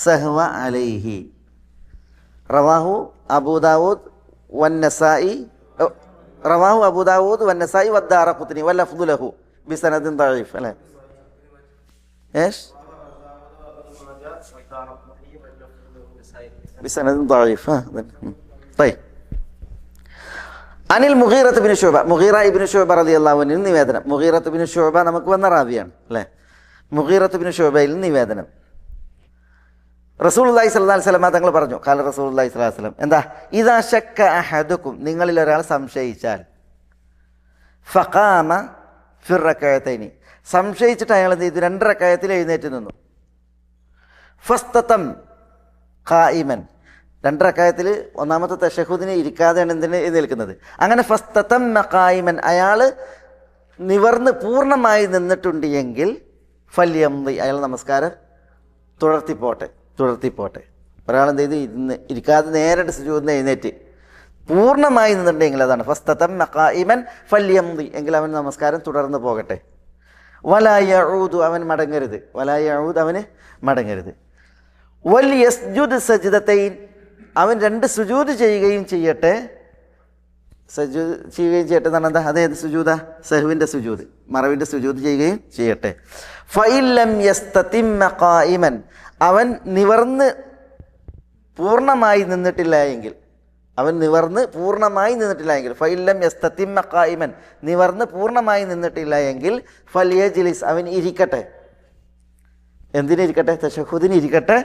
Speaker 1: سهو عليه رواه أبو داود والنسائي والدارقطني واللفظ له بسند ضعيف. ايش؟ بسند ضعيف. طيب. അനിൽ മുഗീറത്ത് ബിൻ ശുഅബ, മുഗീറ ഇബ്നു ശുഅബ റളിയല്ലാഹു അൻഹു നിവേദനം. മുഗീറത്ത് ബിൻ ശുഅബ നമുക്ക് വന്ന റാവിയാണ് അല്ലേ. മുഗീറത്ത് ബിൻ ശുഅബയിൽ നിവേദനം, റസൂലുള്ളാഹി സ്വല്ലല്ലാഹു അലൈഹി വസല്ലം തങ്ങൾ പറഞ്ഞു, ഖാല റസൂലുള്ളാഹി സ്വല്ലല്ലാഹു അലൈഹി വസല്ലം, എന്താ? ഇദാ ശക്ക അഹദുക്കും, നിങ്ങളിൽ ഒരാൾ സംശയിച്ചാൽ, ഫഖാമ ഫി റകഅതൈനി, സംശയിച്ചിട്ട് അയാൾ എന്ത് ചെയ്തു? 2 റകഅത്തിൽ എഴുന്നേറ്റ് നിന്നു. ഫസ്തതം ഖായിമൻ, 2 റകഅത്തിൽ ഒന്നാമത്തെ തശഹുദിന് ഇരിക്കാതെയാണ് എന്തിന് എഴുന്നേൽക്കുന്നത്. അങ്ങനെ ഫസ്തതം ഖായിമൻ, അയാൾ നിവർന്ന് പൂർണ്ണമായി നിന്നിട്ടുണ്ട് എങ്കിൽ ഫല്യംദി, അയാൾ നമസ്കാരം തുടർത്തിപ്പോട്ടെ. ഒരാൾ എന്ത് ചെയ്ത് ഇരിക്കാതെ നേരിട്ട് സുജൂദിന് എഴുന്നേറ്റ് പൂർണ്ണമായി നിന്നിട്ടുണ്ടെങ്കിൽ, അതാണ് ഫസ്തതം ഖായിമൻ ഫല്യംദി, എങ്കിൽ അവൻ നമസ്കാരം തുടർന്ന് പോകട്ടെ. വലാ യഊദു, അവൻ മടങ്ങരുത്. അവന് മടങ്ങരുത്. വൽ യസ്ജുദ് സജ്ദതൈൻ, അവൻ 2 സുജൂദ് ചെയ്യുകയും ചെയ്യട്ടെ. എന്നാണ് എന്താ? അതേത് സുജൂദാ? സഹ്വിൻ്റെ സുജൂദ്, മറവിൻ്റെ സുജൂദ് ചെയ്യുകയും ചെയ്യട്ടെ. ഫഇൻ ലം യസ്തതിമ്മ ഖായിമൻ, അവൻ നിവർന്ന് പൂർണ്ണമായി നിന്നിട്ടില്ല എങ്കിൽ, ഫഇൻ ലം യസ്തതിമ്മ ഖായിമൻ, നിവർന്ന് പൂർണ്ണമായി നിന്നിട്ടില്ല എങ്കിൽ ഫൽയജ്ലിസ്, അവൻ ഇരിക്കട്ടെ. എന്തിനിരിക്കട്ടെ? തശഹുദിന് ഇരിക്കട്ടെ.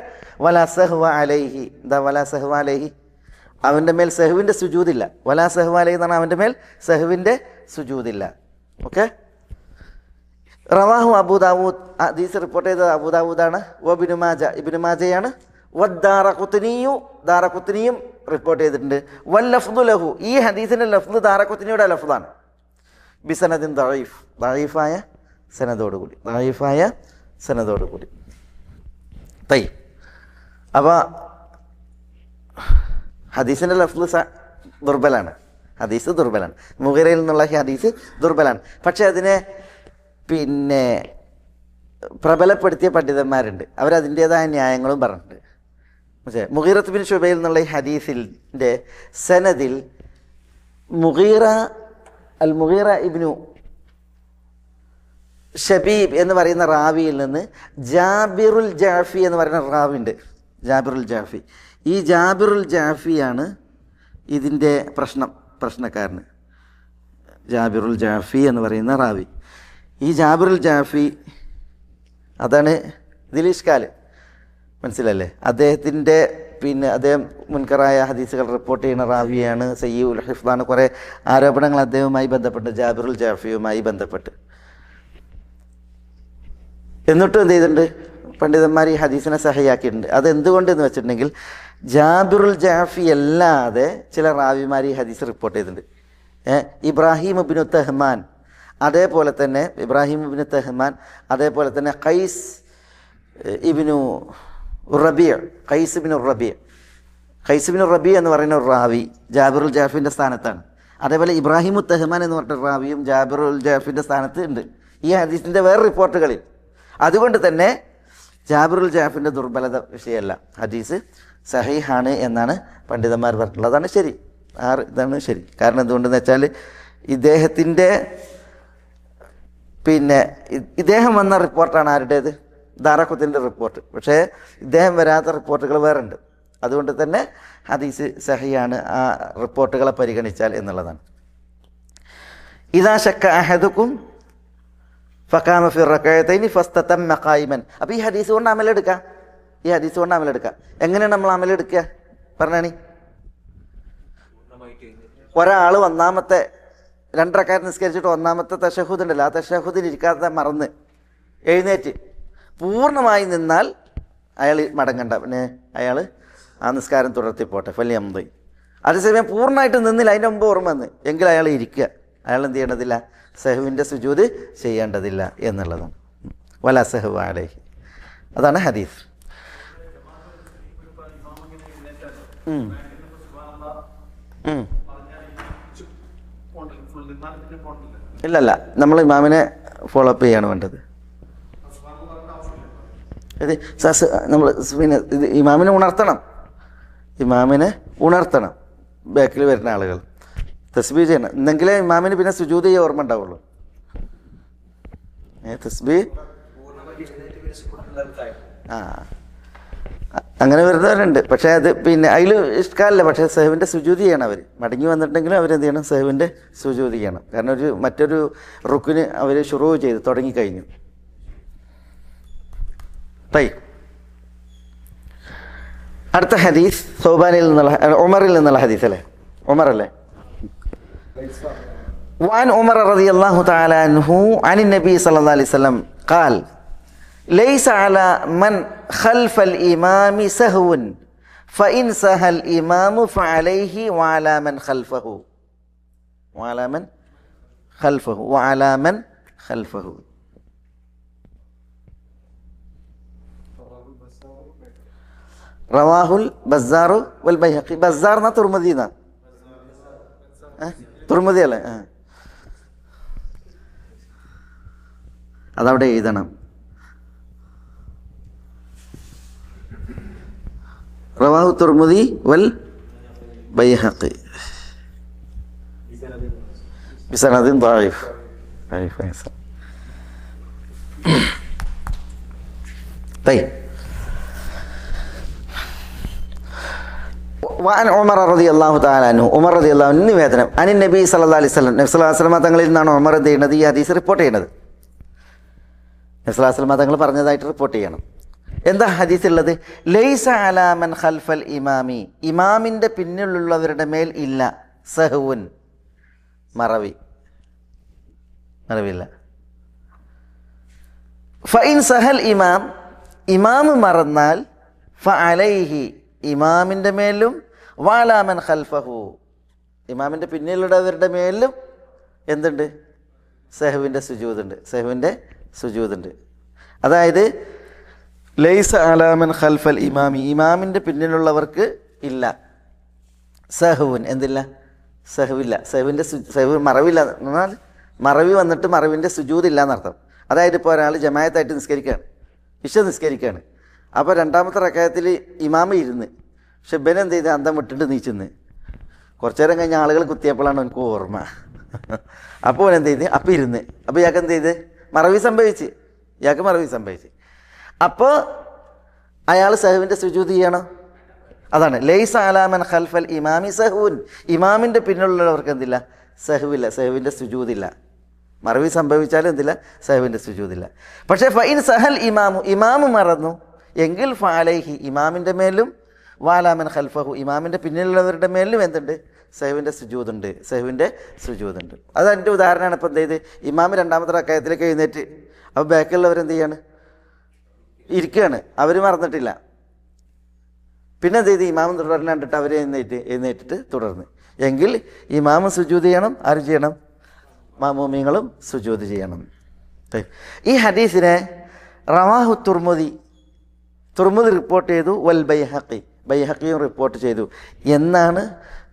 Speaker 1: വലാ സഹ്വ അലൈഹി, എന്താ വലാ സഹ്വ അലൈഹി? അവൻ്റെ മേൽ സഹ്വിൻ്റെ സുജൂദില്ല. വലാ സഹ്വ അലൈഹി എന്നാണ് അവൻ്റെ മേൽ സഹ്വിൻ്റെ സുജൂദില്ല. ഓക്കെ. റവാഹു അബൂ ദാവൂദ്, ഹദീസ് റിപ്പോർട്ട് ചെയ്തത് അബൂ ദാവൂദാണ്. ഇബ്നു മാജയാണ്. ദാറഖുത്നിയും റിപ്പോർട്ട് ചെയ്തിട്ടുണ്ട്. വല്ലഫ്ദു ലഹു, ഈ ഹദീസിൻ്റെ ലഫ്ദ് ദാറഖുത്നിയുടെ ലഫ്ദാണ്. ബിസനദിൻ ദഈഫ്, ദഈഫായ സനദോടുകൂടി. തയ്യ്. അപ്പോൾ ഹദീസിൻ്റെ ലഫ്ദ് ദുർബലാണ്. മുഗീറയിൽ നിന്നുള്ള ഹദീസ് ദുർബലാണ്. പക്ഷേ അതിനെ പ്രബലപ്പെടുത്തിയ പണ്ഡിതന്മാരുണ്ട്. അവരതിൻ്റേതായ ന്യായങ്ങളും പറഞ്ഞിട്ടുണ്ട്. പക്ഷേ മുഗീറത്ത് ബിൻ ശുബൈൽ എന്നുള്ള ഈ ഹദീസിൻ്റെ സനദിൽ മുഗീറ ഇബ്നു ഷബീബ് എന്ന് പറയുന്ന റാവിയിൽ നിന്ന് ജാബിറുൽ ജാഫി എന്ന് പറയുന്ന റാവിയുണ്ട്. ഈ ജാബിറുൽ ജാഫിയാണ് ഇതിൻ്റെ പ്രശ്നക്കാരന്. ജാബിറുൽ ജാഫി എന്ന് പറയുന്ന റാവി, ഈ ജാബിറുൽ ജാഫി, അതാണ് ഇതിൽ ഇഷ്കാല്. മനസ്സിലല്ലേ? അദ്ദേഹത്തിൻ്റെ അദ്ദേഹം മുൻകറായ ഹദീസുകൾ റിപ്പോർട്ട് ചെയ്യുന്ന റാവിയാണ്. സയ്യിഉൽ ഹിഫ്ദാണ്. കുറേ ആരോപണങ്ങൾ അദ്ദേഹവുമായി ബന്ധപ്പെട്ട്, ജാബിറുൽ ജാഫിയുമായി ബന്ധപ്പെട്ട്. എന്നിട്ടും എന്ത് ചെയ്തിട്ടുണ്ട്? പണ്ഡിതന്മാർ ഈ ഹദീസിനെ സഹിയാക്കിയിട്ടുണ്ട്. അതെന്തുകൊണ്ടെന്ന് വെച്ചിട്ടുണ്ടെങ്കിൽ, ജാബിറുൽ ജാഫി അല്ലാതെ ചില റാവിമാർ ഈ ഹദീസ് റിപ്പോർട്ട് ചെയ്തിട്ടുണ്ട്. ഇബ്രാഹിം ഇബ്നു തഹ്മാൻ, അതേപോലെ തന്നെ ഖൈസ് ഇബ്നു റബീ എന്ന് പറയുന്ന ഒരു റാവി ജാബിറുൽ ജാഫിൻ്റെ സ്ഥാനത്താണ്. അതേപോലെ ഇബ്രാഹിം തഹ്മാൻ എന്ന് പറഞ്ഞ റാവിയും ജാബിറുൽ ജാഫിൻ്റെ സ്ഥാനത്ത് ഉണ്ട് ഈ ഹദീസിൻ്റെ വേറെ റിപ്പോർട്ടുകളിൽ. അതുകൊണ്ട് തന്നെ ജാബിറുൽ ജാഫിൻ്റെ ദുർബലത വിഷയമല്ല, ഹദീസ് സഹീഹാണ് എന്നാണ് പണ്ഡിതന്മാർ പറഞ്ഞിട്ടുള്ളത്. അതാണ് ശരി. ഇതാണ് ശരി. കാരണം എന്തുകൊണ്ടെന്ന് വെച്ചാൽ ഇദ്ദേഹത്തിൻ്റെ ഇദ്ദേഹം വന്ന റിപ്പോർട്ടാണ് ആരുടേത്? ദാറഖുത്തിൻ്റെ റിപ്പോർട്ട്. പക്ഷേ ഇദ്ദേഹം വരാത്ത റിപ്പോർട്ടുകൾ വേറെ ഉണ്ട്. അതുകൊണ്ട് തന്നെ ഹദീസ് സഹിയാണ് ആ റിപ്പോർട്ടുകളെ പരിഗണിച്ചാൽ എന്നുള്ളതാണ്. ഇദാ ശക്ക അഹദുക്കും ഫഖാമ ഫി റകഅതൈനി ഫസ്തതമ്മ ഖായിമൻ. അപ്പോൾ ഈ ഹദീസ് കൊണ്ട് അമലെടുക്കാം. എങ്ങനെയാണ് നമ്മൾ അമലെടുക്കുക പറഞ്ഞാണി? ഒരാൾ ഒന്നാമത്തെ 2 റക്അത്ത് നിസ്കരിച്ചിട്ട് ഒന്നാമത്തെ തശഹുദ് ഉണ്ടല്ലോ, ആ തശഹുദിൽ ഇരിക്കാതെ മറന്ന് എഴുന്നേറ്റ് പൂർണ്ണമായി നിന്നാൽ അയാൾ മടങ്ങണ്ട. പിന്നെ അയാൾ ആ നിസ്കാരം തുടർത്തിപ്പോട്ടെ. ഫല്യംദി. അതേസമയം പൂർണ്ണമായിട്ട് നിന്നില്ല, അതിൻ്റെ മുമ്പ് ഓർമ്മ വന്ന് എങ്കിൽ അയാൾ ഇരിക്കുക. അയാൾ എന്ത് ചെയ്യേണ്ടതില്ല? സഹുവിൻ്റെ സുജൂദ് ചെയ്യേണ്ടതില്ല എന്നുള്ളതാണ്. വല സഹു അലൈഹി. അതാണ് ഹദീസ്. ഇല്ലല്ല, നമ്മൾ ഇമാമിനെ ഫോളോ അപ്പ് ചെയ്യാണ് വേണ്ടത്. ഇത് നമ്മൾ ഇത് ഇമാമിനെ ഉണർത്തണം. ബാക്കിൽ വരുന്ന ആളുകൾ തസ്ബീഹ് ചെയ്യണം. എന്നെങ്കിലേ ഇമാമിന് പിന്നെ സുജൂദ് ചെയ്യാൻ ഓർമ്മ ഉണ്ടാവുള്ളൂ. തസ്ബീഹ് അങ്ങനെ വരുന്നവരുണ്ട്. പക്ഷേ അത് അതിൽ ഇഷ്കാലില്ല. പക്ഷേ സഹുവിൻ്റെ സുജൂദ് ചെയ്യണം. അവർ മടങ്ങി വന്നിട്ടുണ്ടെങ്കിലും അവരെന്ത് ചെയ്യണം? സഹുവിൻ്റെ സുജൂദ് ചെയ്യണം. കാരണം മറ്റൊരു റുക്കിന് അവർ ശുറൂ ചെയ്ത് തുടങ്ങിക്കഴിഞ്ഞു. അടുത്ത ഹദീസ് സൗബാനിൽ നിന്നുള്ള ഉമറിൽ നിന്നുള്ള ഹദീസ് അല്ലേ? ഉമറല്ലേ? وعن عمر رضي الله تعالى عنه عن النبي صلى الله عليه وسلم قال ليس على من خلف الإمام سهو فإن سهى الإمام فعليه وعلى من خلفه റവാഹുൽ ബസ്സാറു വൽ ബൈഹഖി. ബസ്സാർ എന്നാ തുർമുദി എന്നാ? തുർമുദി അല്ലേ? അതവിടെ എഴുതണം. റവാഹു തുർമുദി വൽ ബൈഹഖി ബിസനദിൻ ضعيف. طيب. وعن عمر رضي الله تعالى عنه ഉമർ റളിയല്ലാഹു അൻഹു നിവേദനം അനി നബി സല്ലല്ലാഹു അലൈഹി വസല്ലം നബി സല്ലല്ലാഹു അലൈഹി വസല്ലം തങ്ങളിൽ നിന്നാണ് ഉമർ എന്ത് ചെയ്യുന്നത്? ഈ ഹദീസ് റിപ്പോർട്ട് ചെയ്യുന്നത്. നബി സല്ലല്ലാഹു അലൈഹി വസല്ലം തങ്ങൾ പറഞ്ഞതായിട്ട് റിപ്പോർട്ട് ചെയ്യണം. എന്താ ഹദീസുള്ളത്? ലൈസ അലാ മൻ ഖൽഫൽ ഇമാമി, ഇമാമിൻ്റെ പിന്നിലുള്ളവരുടെ മേൽ ഇല്ല സഹുൻ, മറവില്ല. ഫഇൻ സഹൽ ഇമാം, ഇമാം മറന്നാൽ ഫഅലൈഹി, ഇമാമിൻ്റെ മേലും വഅലാ മൻ ഖൽഫഹു, ഇമാമിൻ്റെ പിന്നിലുള്ളവരുടെ മേലും എന്തുണ്ട്? സഹുവിൻ്റെ സുജൂദുണ്ട്. അതായത് ലൈസ അലാ മൻ ഖൽഫൽ ഇമാമി, ഇമാമിൻ്റെ പിന്നിലുള്ളവർക്ക് ഇല്ല സഹുൻ, എന്തില്ല? സഹുവില്ല. സഹുവിൻ്റെ മറവില്ല എന്നാൽ മറവി വന്നിട്ട് മറവിൻ്റെ സുജൂദില്ല എന്നർത്ഥം. അതായത് ഇപ്പോൾ ഒരാൾ ജമാഅത്തായിട്ട് നിസ്കരിക്കുകയാണ്. അപ്പോൾ 2ാമത്തെ റക്അത്തിൽ ഇമാമ ഇരുന്ന്, പക്ഷെ ഇബൻ എന്ത് ചെയ്ത് അന്തം വിട്ടിട്ട് നീച്ചെന്ന്. കുറച്ചു നേരം കഴിഞ്ഞ ആളുകൾ കുത്തിയപ്പോഴാണ് എനിക്ക് ഓർമ്മ. അപ്പോൾ എന്ത് ചെയ്ത്? അപ്പം ഇരുന്ന്. അപ്പോൾ ഇയാൾക്ക് എന്ത് ചെയ്ത്? മറവി സംഭവിച്ച്. അപ്പോൾ അയാൾ സഹുവിൻ്റെ സുജൂദ് ചെയ്യണം. അതാണ് ലൈസ അലാ മൻ ഖൽഫൽ ഇമാമി സഹുൻ, ഇമാമിൻ്റെ പിന്നിലുള്ളവർക്ക് എന്തില്ല? സഹുവില്ല, സഹുവിൻ്റെ സുജൂദില്ല. മറവി സംഭവിച്ചാലും എന്തില്ല? സഹുവിൻ്റെ സുജൂദില്ല. പക്ഷേ ഫഇൻ സഹൽ ഇമാമു, ഇമാമ് മറന്നു എങ്കിൽ ഫഅലൈഹി, ഇമാമിൻ്റെ മേലും വഅലാ മൻ ഖൽഫഹു, ഇമാമിൻ്റെ പിന്നിലുള്ളവരുടെ മേലും എന്തുണ്ട്? സഹുവിൻ്റെ സുജൂദുണ്ട്. അതതിൻ്റെ ഉദാഹരണമാണ്. ഇപ്പോൾ എന്ത് ചെയ്ത്? ഇമാമ് 2ാമത്തെ റക്അത്തിലേക്ക് എഴുന്നേറ്റ്, അപ്പോൾ ബാക്കിയുള്ളവരെന്ത് ചെയ്യാണ്? ഇരിക്കുകയാണ്. അവർ മറന്നിട്ടില്ല. പിന്നെ എന്ത് ചെയ്ത്? ഇമാമ് തുടർന്ന് കണ്ടിട്ട് അവർ എഴുന്നേറ്റിട്ട് തുടർന്ന്. എങ്കിൽ ഇമാമ് സുജൂദ് ചെയ്യണം. ആരും ചെയ്യണം? മാമൂമിങ്ങളും സുജൂദ് ചെയ്യണം. ഈ ഹദീസിനെ റവാഹു തുർമുദി റിപ്പോർട്ട് ചെയ്തു, വൽ ബൈഹഖിയും റിപ്പോർട്ട് ചെയ്തു എന്നാണ്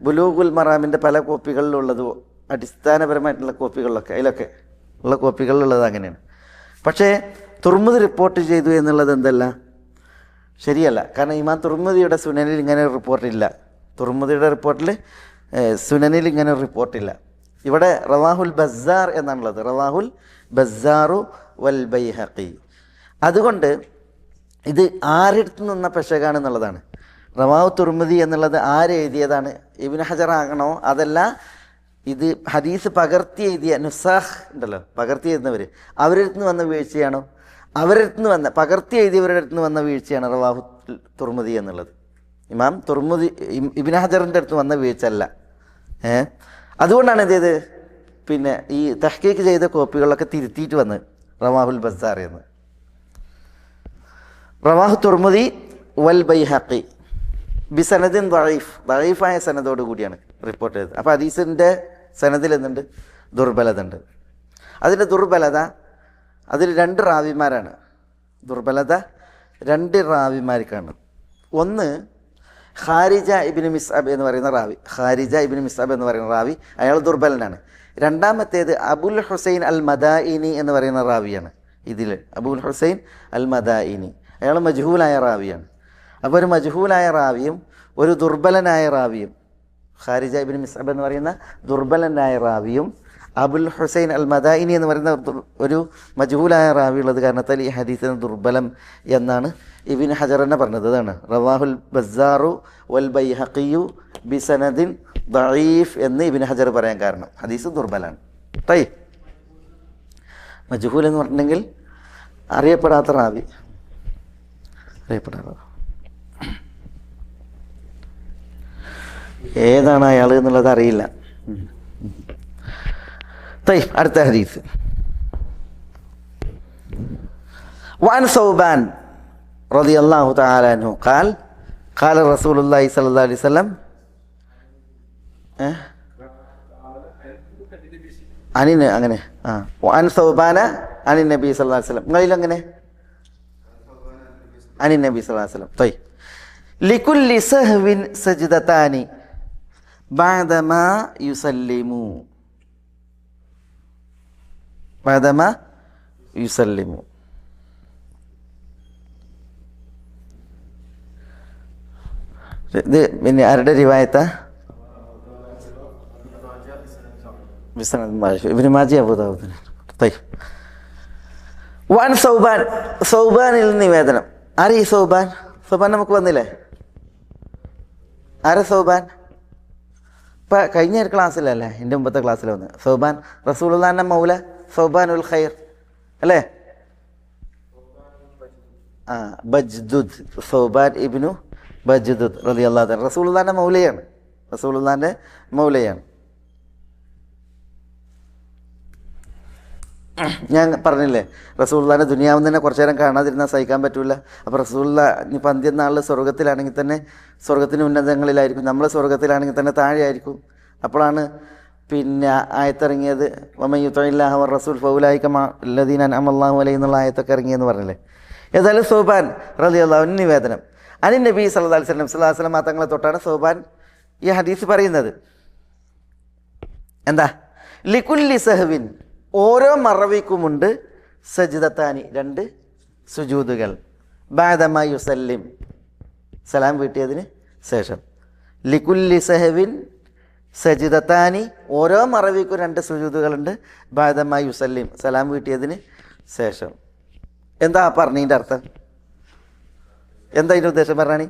Speaker 1: ബുലൂഗുൽ മറാമിൻ്റെ പല കോപ്പികളിലുള്ളത്. അടിസ്ഥാനപരമായിട്ടുള്ള കോപ്പികളിലൊക്കെ അതിലൊക്കെ ഉള്ള കോപ്പികളിലുള്ളത് അങ്ങനെയാണ്. പക്ഷേ തുർമുദി റിപ്പോർട്ട് ചെയ്തു എന്നുള്ളത് എന്തല്ല? ശരിയല്ല. കാരണം ഇമാം തുർമുദിയുടെ സുനനിൽ ഇങ്ങനെ ഒരു റിപ്പോർട്ടില്ല. തുർമുദിയുടെ റിപ്പോർട്ടിൽ സുനനിൽ ഇങ്ങനെ ഒരു റിപ്പോർട്ടില്ല. ഇവിടെ റവാഹുൽ ബസ്സാർ എന്നാണുള്ളത്. റവാഹുൽ ബസ്സാറു വൽ ബൈഹഖി. അതുകൊണ്ട് ഇത് ആരെടുത്ത് നിന്ന പെശകാണെന്നുള്ളതാണ്. റവാഹു തുർമുദി എന്നുള്ളത് ആരെഴുതിയതാണ്? ഇബ്നു ഹജർ ആകണോ അതല്ല ഇത് ഹദീസ് പകർത്തി എഴുതിയ നുസാഖ് ഉണ്ടല്ലോ, പകർത്തി എഴുതുന്നവർ, അവരുടെ അടുത്ത് നിന്ന് വന്ന വീഴ്ചയാണോ? അവരുടെ അടുത്ത് നിന്ന് വന്ന പകർത്തി എഴുതിയവരുടെ അടുത്ത് നിന്ന് വന്ന വീഴ്ചയാണ് റവാഹു തുർമുദി എന്നുള്ളത്. ഇമാം തുർമുദി ഇബ്നു ഹജറിൻ്റെ അടുത്ത് വന്ന വീഴ്ച അല്ല. അതുകൊണ്ടാണ് എന്ത് ചെയ്ത് പിന്നെ ഈ തഹ്കീക്ക് ചെയ്ത കോപ്പികളൊക്കെ തിരുത്തിയിട്ട് വന്ന് റവാഹുൽ ബസ്സാർ എന്ന്. റവാഹു തുർമുദി വൽ ബൈഹഖി ബിസനദിൻ ദഈഫായ സനദോട് കൂടിയാണ് റിപ്പോർട്ട് ചെയ്തത്. അപ്പോൾ ഹദീസിൻ്റെ സനദിൽ എന്തുണ്ട്? ദുർബലത ഉണ്ട്. അതിൻ്റെ ദുർബലത അതിൽ 2 റാവിമാരാണ്. ദുർബലത 2 റാവിമാർക്കാണ്. ഒന്ന് ഖാരിജ ഇബ്നു മിസ്അബ് എന്ന് പറയുന്ന റാവി. ഖാരിജ ഇബ്നു മിസ്അബ് എന്ന് പറയുന്ന റാവി, അയാൾ ദുർബലനാണ്. രണ്ടാമത്തേത് അബുൽ ഹുസൈൻ അൽ മദായിനി എന്ന് പറയുന്ന റാവിയാണ്. ഇതിൽ അബുൽ ഹുസൈൻ അൽ മദായിനി, അയാൾ മജ്ഹൂലായ റാവിയാണ്. അപ്പോൾ ഒരു മജ്ഹൂലായ റാവിയും ഒരു ദുർബലനായ റാവിയും, ഖാരിജ ഇബ്നു മിസ്അബ് എന്ന് പറയുന്ന ദുർബലനായ റാവിയും അബുൽ ഹുസൈൻ അൽ മദായിനി എന്ന് പറയുന്ന ഒരു മജ്ഹൂലായ റാവി ഉള്ളത് കാരണത്താൽ ഈ ഹദീസിന് ദുർബലം എന്നാണ് ഇബ്നു ഹജർ തന്നെ പറഞ്ഞത്. അതാണ് റവാഹുൽ ബസ്സാറു വൽ ബൈഹഖിയു ബിസനദിൻ ദഈഫ് എന്ന് ഇബ്നു ഹജർ പറയാൻ കാരണം ഹദീസ് ദുർബലാണ്. മജ്ഹൂൽ എന്ന് പറഞ്ഞിട്ടുണ്ടെങ്കിൽ അറിയപ്പെടാത്ത റാവി, അറിയപ്പെടാത്ത ഏതാണ് അയാൾ എന്നുള്ളത് അറിയില്ല. അടുത്ത ഹദീസ് وعن ثوبان رضي الله تعالى عنه قال قال رسول الله صلى الله عليه وسلم അനിന് അങ്ങനെ وعن ثوبان عن النبي صلى الله عليه وسلم നിങ്ങളിൽ അങ്ങനെ عن النبي صلى الله عليه وسلم طيب لكل سهو سجدتان بعدما يسلموا بعدما يسلموا. ഇത് പിന്നെ ആരുടെ റിവായത്താ? ഇബ്നു മാജ അബൂ ദാവൂദ്. വൻ സൗബാൻ, സൗബാനിൽ നിവേദനം. ആര് ഈ സൗബാൻ? സൗബാൻ നമുക്ക് വന്നില്ലേ? ആരാ സൗബാൻ? ഇപ്പം കഴിഞ്ഞ ഒരു ക്ലാസ്സിലല്ലേ, എൻ്റെ മുമ്പത്തെ ക്ലാസ്സിൽ വന്ന് സൗബാൻ റസൂലുള്ളാഹിന്റെ മൗല സൗബാനുൽ ഖൈർ അല്ലേ? ബജ്ദുദ്, സൗബാൻ ഇബ്നു ബജ്ദുദ് റളിയല്ലാഹു അൻഹു റസൂലുള്ളാഹിന്റെ മൗലയാണ്. റസൂലുള്ളാഹിന്റെ മൗലയാണ്. ഞാൻ പറഞ്ഞില്ലേ, റസൂലുള്ളാഹിനെ ദുനിയാവിൽ തന്നെ കുറച്ചു നേരം കാണാതിരുന്നാൽ സഹിക്കാൻ പറ്റൂല. അപ്പോൾ റസൂലുള്ളാഹി ഇനിയിപ്പോൾ അന്ത്യനാളിൽ സ്വർഗത്തിലാണെങ്കിൽ തന്നെ സ്വർഗത്തിന് ഉന്നതങ്ങളിലായിരിക്കും, നമ്മൾ സ്വർഗത്തിലാണെങ്കിൽ തന്നെ താഴെയായിരിക്കും. അപ്പോഴാണ് പിന്നെ ആയത്തിറങ്ങിയത് വമൻ യുതിഇല്ലാഹ വറസൂൽ ഫൗലൈക മഅല്ലദീന അൻഅമ അല്ലാഹു അലൈഹിം എന്നുള്ള ആയത്തൊക്കെ ഇറങ്ങിയെന്ന് പറഞ്ഞില്ലേ. ഏതായാലും സൗബാൻ റളിയല്ലാഹു അൻഹു നിവേദനം അനി നബി സല്ലല്ലാഹു അലൈഹി വസല്ലം തങ്ങളെ തൊട്ടാണ് സൗബാൻ ഈ ഹദീസ് പറയുന്നത്. എന്താ? ലികുല്ലി സഹ്വിൻ, ഓരോ മറവിക്കുമുണ്ട് സജ്ദത്താനി, 2 സുജൂദുകൾ. ബഅദമാ യുസല്ലിം, സലാം വീട്ടിയതിന് ശേഷം. ലികുല്ലി സഹ്വിൻ സജ്ദത്താനി, ഓരോ മറവിക്കും 2 സുജൂദുകളുണ്ട്. ബഅദമാ യുസല്ലിം, സലാം വീട്ടിയതിന് ശേഷം. എന്താ പറഞ്ഞതിൻ്റെ അർത്ഥം? എന്താ ഇതിൻ്റെ ഉദ്ദേശം പറഞ്ഞാണി?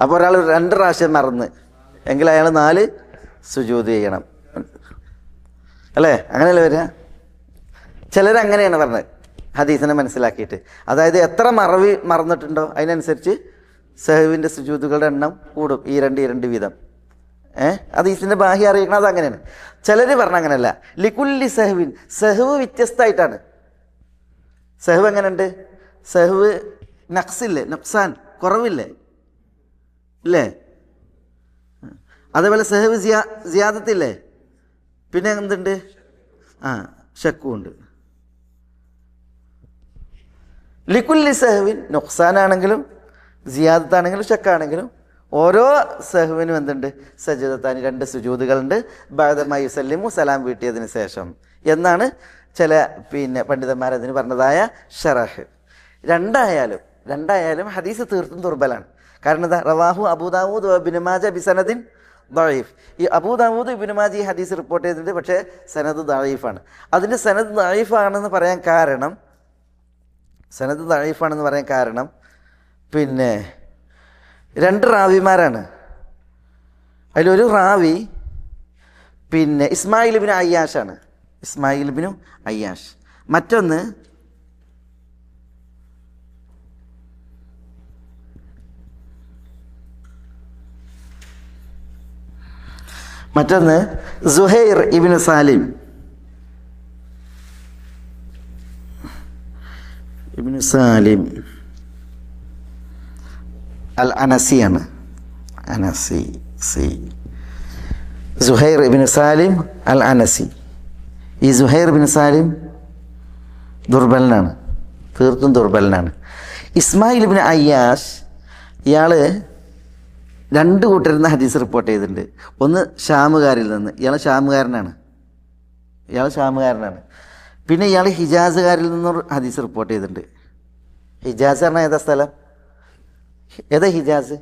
Speaker 1: അപ്പോൾ ഒരാൾ 2 പ്രാവശ്യം മറന്ന് എങ്കിൽ അയാൾ 4 സുജൂദ് ചെയ്യണം അല്ലേ? അങ്ങനെയല്ലേ വരിക? ചിലരങ്ങനെയാണ് പറഞ്ഞത് ഹദീസിനെ മനസ്സിലാക്കിയിട്ട്. അതായത് എത്ര മറവി മറന്നിട്ടുണ്ടോ അതിനനുസരിച്ച് സഹവിൻ്റെ സുജൂദുകളുടെ എണ്ണം കൂടും, ഈ 2 വീതം. ഹദീസിൻ്റെ ബാഹ്യം അറിയിക്കണം, അത് അങ്ങനെയാണ്. ചിലർ പറഞ്ഞ അങ്ങനെയല്ല. ലികുല്ലി സഹ്വിൻ, സഹവ് വ്യത്യസ്തമായിട്ടാണ്. സഹവ് എങ്ങനെയുണ്ട്? സഹവ് നഖ്സില്ലേ, നഖ്സാൻ, കുറവില്ലേ ഇല്ലേ? അതേപോലെ സഹവ് സിയാദത്തില്ലേ, പിന്നെ എന്തുണ്ട്? ഷക്കും ഉണ്ട്. ലികുല്ലി സഹ്വിൻ, നുഖ്സാനാണെങ്കിലും സിയാദത്താണെങ്കിലും ഷക്കാണെങ്കിലും ഓരോ സഹ്വിനും എന്തുണ്ട്? സജ്ദത്താനി, 2 സുജൂദുകളുണ്ട്. ബഅദമാ യുസല്ലിമു, സലാം വീട്ടിയതിന് ശേഷം എന്നാണ് ചില പിന്നെ പണ്ഡിതന്മാരതിന് പറഞ്ഞതായ ഷറഹ്. രണ്ടായാലും ഹദീസ് തീർത്തും ദുർബലാണ്. കാരണം എന്താ? റവാഹു അബൂദാവൂദ് ഇബ്നു മാജ ബിസനദിൻ ദഈഫ്. ഈ അബൂദാവൂദ് ഇബ്നു മാജ ഈ ഹദീസ് റിപ്പോർട്ട് ചെയ്തിട്ടുണ്ട്, പക്ഷേ സനദ് ദഈഫാണ്. അതിൻ്റെ സനദ് ദഈഫാണെന്ന് പറയാൻ കാരണം പിന്നെ 2 റാവിമാരാണ്. അതിലൊരു റാവി പിന്നെ ഇസ്മായിൽ ഇബ്നു അയ്യാഷാണ്. മറ്റൊന്ന് സുഹൈർ ഇബ്നു സാലിം അൽ അനസിയാണ്. സുഹൈർ ഇബ്നു സാലിം അൽ അനസി. ഈ സുഹൈർ ഇബ്നു സാലിം ദുർബലനാണ്, തീർത്തും ദുർബലനാണ്. ഇസ്മായിൽ ഇബ്നു അയ്യാഷ് ഇയാൾ 2 കൂട്ടരിൽ നിന്ന് ഹദീസ് റിപ്പോർട്ട് ചെയ്തിട്ടുണ്ട്. ഒന്ന് ഷാമുകാരിൽ നിന്ന്, ഇയാൾ ഷാമുകാരനാണ്. പിന്നെ ഇയാൾ ഹിജാസുകാരിൽ നിന്ന് ഹദീസ് റിപ്പോർട്ട് ചെയ്തിട്ടുണ്ട്. ഹിജാസ് പറഞ്ഞാൽ ഏതാ സ്ഥലം? ഏതാ ഹിജാസ്?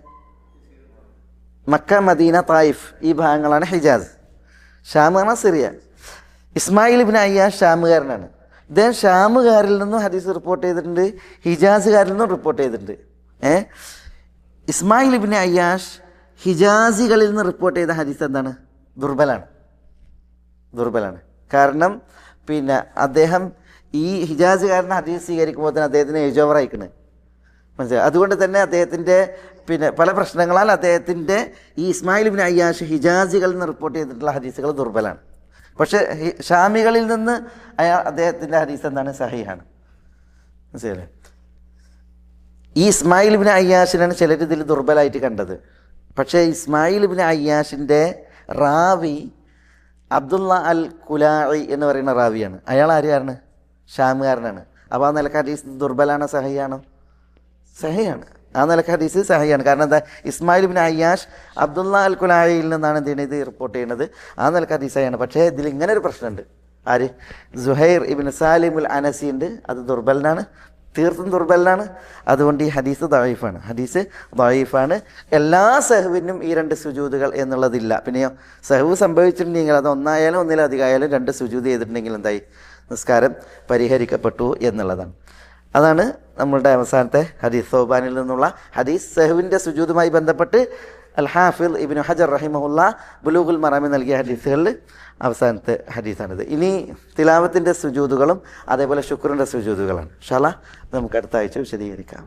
Speaker 1: മക്ക, മദീന, തായിഫ് ഈ ഭാഗങ്ങളാണ് ഹിജാസ്. ഷാം പറഞ്ഞാൽ സിറിയ. ഇസ്മായിൽ ഇബ്നു അയ്യാഷ് ഷാമുകാരനാണ്. ഇദ്ദേഹം ഷാമുകാരിൽ നിന്നും ഹദീസ് റിപ്പോർട്ട് ചെയ്തിട്ടുണ്ട്, ഹിജാസുകാരിൽ നിന്നും റിപ്പോർട്ട് ചെയ്തിട്ടുണ്ട്. ഇസ്മായിൽ ഇബ്നു അയ്യാഷ് ഹിജാസികളിൽ നിന്ന് റിപ്പോർട്ട് ചെയ്ത ഹദീസ് എന്താണ്? ദുർബലാണ്. കാരണം പിന്നെ അദ്ദേഹം ഈ ഹിജാസുകാരനെ ഹദീസ് സ്വീകരിക്കുമ്പോൾ തന്നെ അദ്ദേഹത്തിന് ഏജ് ഓവർ അയക്കുന്നത് മനസ്സിലായി. അതുകൊണ്ട് തന്നെ അദ്ദേഹത്തിൻ്റെ പിന്നെ പല പ്രശ്നങ്ങളാൽ അദ്ദേഹത്തിൻ്റെ ഈ ഇസ്മായിൽ ഇബ്നു അയ്യാഷ് ഹിജാസികളിൽ നിന്ന് റിപ്പോർട്ട് ചെയ്തിട്ടുള്ള ഹദീസുകൾ ദുർബലാണ്. പക്ഷേ ഷാമികളിൽ നിന്ന് അദ്ദേഹത്തിൻ്റെ ഹദീസ് എന്താണ്? സഹീഹാണ്. മനസ്സിലായില്ലേ? ഈ ഇസ്മായിൽ ഇബ്നു അയ്യാഷിനാണ് ചിലർ ഇതിൽ ദുർബലമായിട്ട് കണ്ടത്. പക്ഷേ ഇസ്മായിൽ ഇബ്നു അയ്യാഷിൻ്റെ റാവി അബ്ദുള്ള അൽ കുലാഇ എന്ന് പറയുന്ന റാവിയാണ്. അയാൾ ആരെയാണ്? ഷാമുകാരനാണ്. അപ്പോൾ ആ നിലക്ക് ഹദീസ് ദുർബലാണോ സഹിയാണോ? സഹിയാണ്. ആ നിലക്ക് ഹദീസ് സഹിയാണ്. കാരണം എന്താ? ഇസ്മായിൽ ഇബ്നു അയ്യാഷ് അബ്ദുള്ള അൽ കുലാഇയിൽ നിന്നാണ് എന്ത് ചെയ്യുന്നത്? ഇത് റിപ്പോർട്ട് ചെയ്യുന്നത്. ആ നിലക്ക് ഹദീസ് സഹിയാണ്. പക്ഷേ ഇതിൽ ഇങ്ങനെ ഒരു പ്രശ്നമുണ്ട്. സുഹൈർ ഇബ്നു സാലിം അൽ അനസി ഉണ്ട്, അത് ദുർബലനാണ്, തീർത്തും ദുർബലനാണ്. അതുകൊണ്ട് ഈ ഹദീസ് ദഈഫാണ്. എല്ലാ സഹവിനും ഈ 2 സുജൂദുകൾ എന്നുള്ളതില്ല. പിന്നെയോ സഹവ് സംഭവിച്ചിട്ടുണ്ടെങ്കിൽ അത് ഒന്നായാലും ഒന്നിലധികമായാലും 2 സുജൂദ് ചെയ്തിട്ടുണ്ടെങ്കിൽ എന്തായി? നിസ്കാരം പരിഹരിക്കപ്പെട്ടു എന്നുള്ളതാണ്. അതാണ് നമ്മളുടെ അവസാനത്തെ ഹദീസ്. സൗബാനിൽ നിന്നുള്ള ഹദീസ്. സഹവിൻ്റെ സുജൂദുമായി ബന്ധപ്പെട്ട് അൽ ഹാഫിദ് ഇബ്നു ഹജർ റഹിമഹുല്ല ബുലൂഗുൽ മറാമി നൽകിയ ഹദീസുകളിൽ അവസാനത്തെ ഹദീസാണിത്. ഇനി തിലാവത്തിൻ്റെ സുജൂദുകളും അതേപോലെ ശുക്റിൻ്റെ സുജൂദുകളാണ്. ഇൻഷാ അല്ലാഹ് നമുക്ക് അടുത്ത ആഴ്ച വിശദീകരിക്കാം.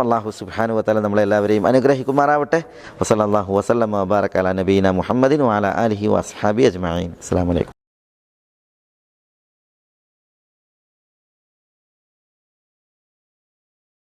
Speaker 1: അല്ലാഹു സുബ്ഹാനഹു വതആല നമ്മളെല്ലാവരെയും അനുഗ്രഹിക്കുമാറാവട്ടെ. വസല്ലല്ലാഹു വസല്ലമ വബാറക അലാ നബീന മുഹമ്മദിൻ വഅലാ ആലിഹി വഅസ്ഹാബിഹി അജ്മഈൻ. അസ്സലാമു അലൈക്കും.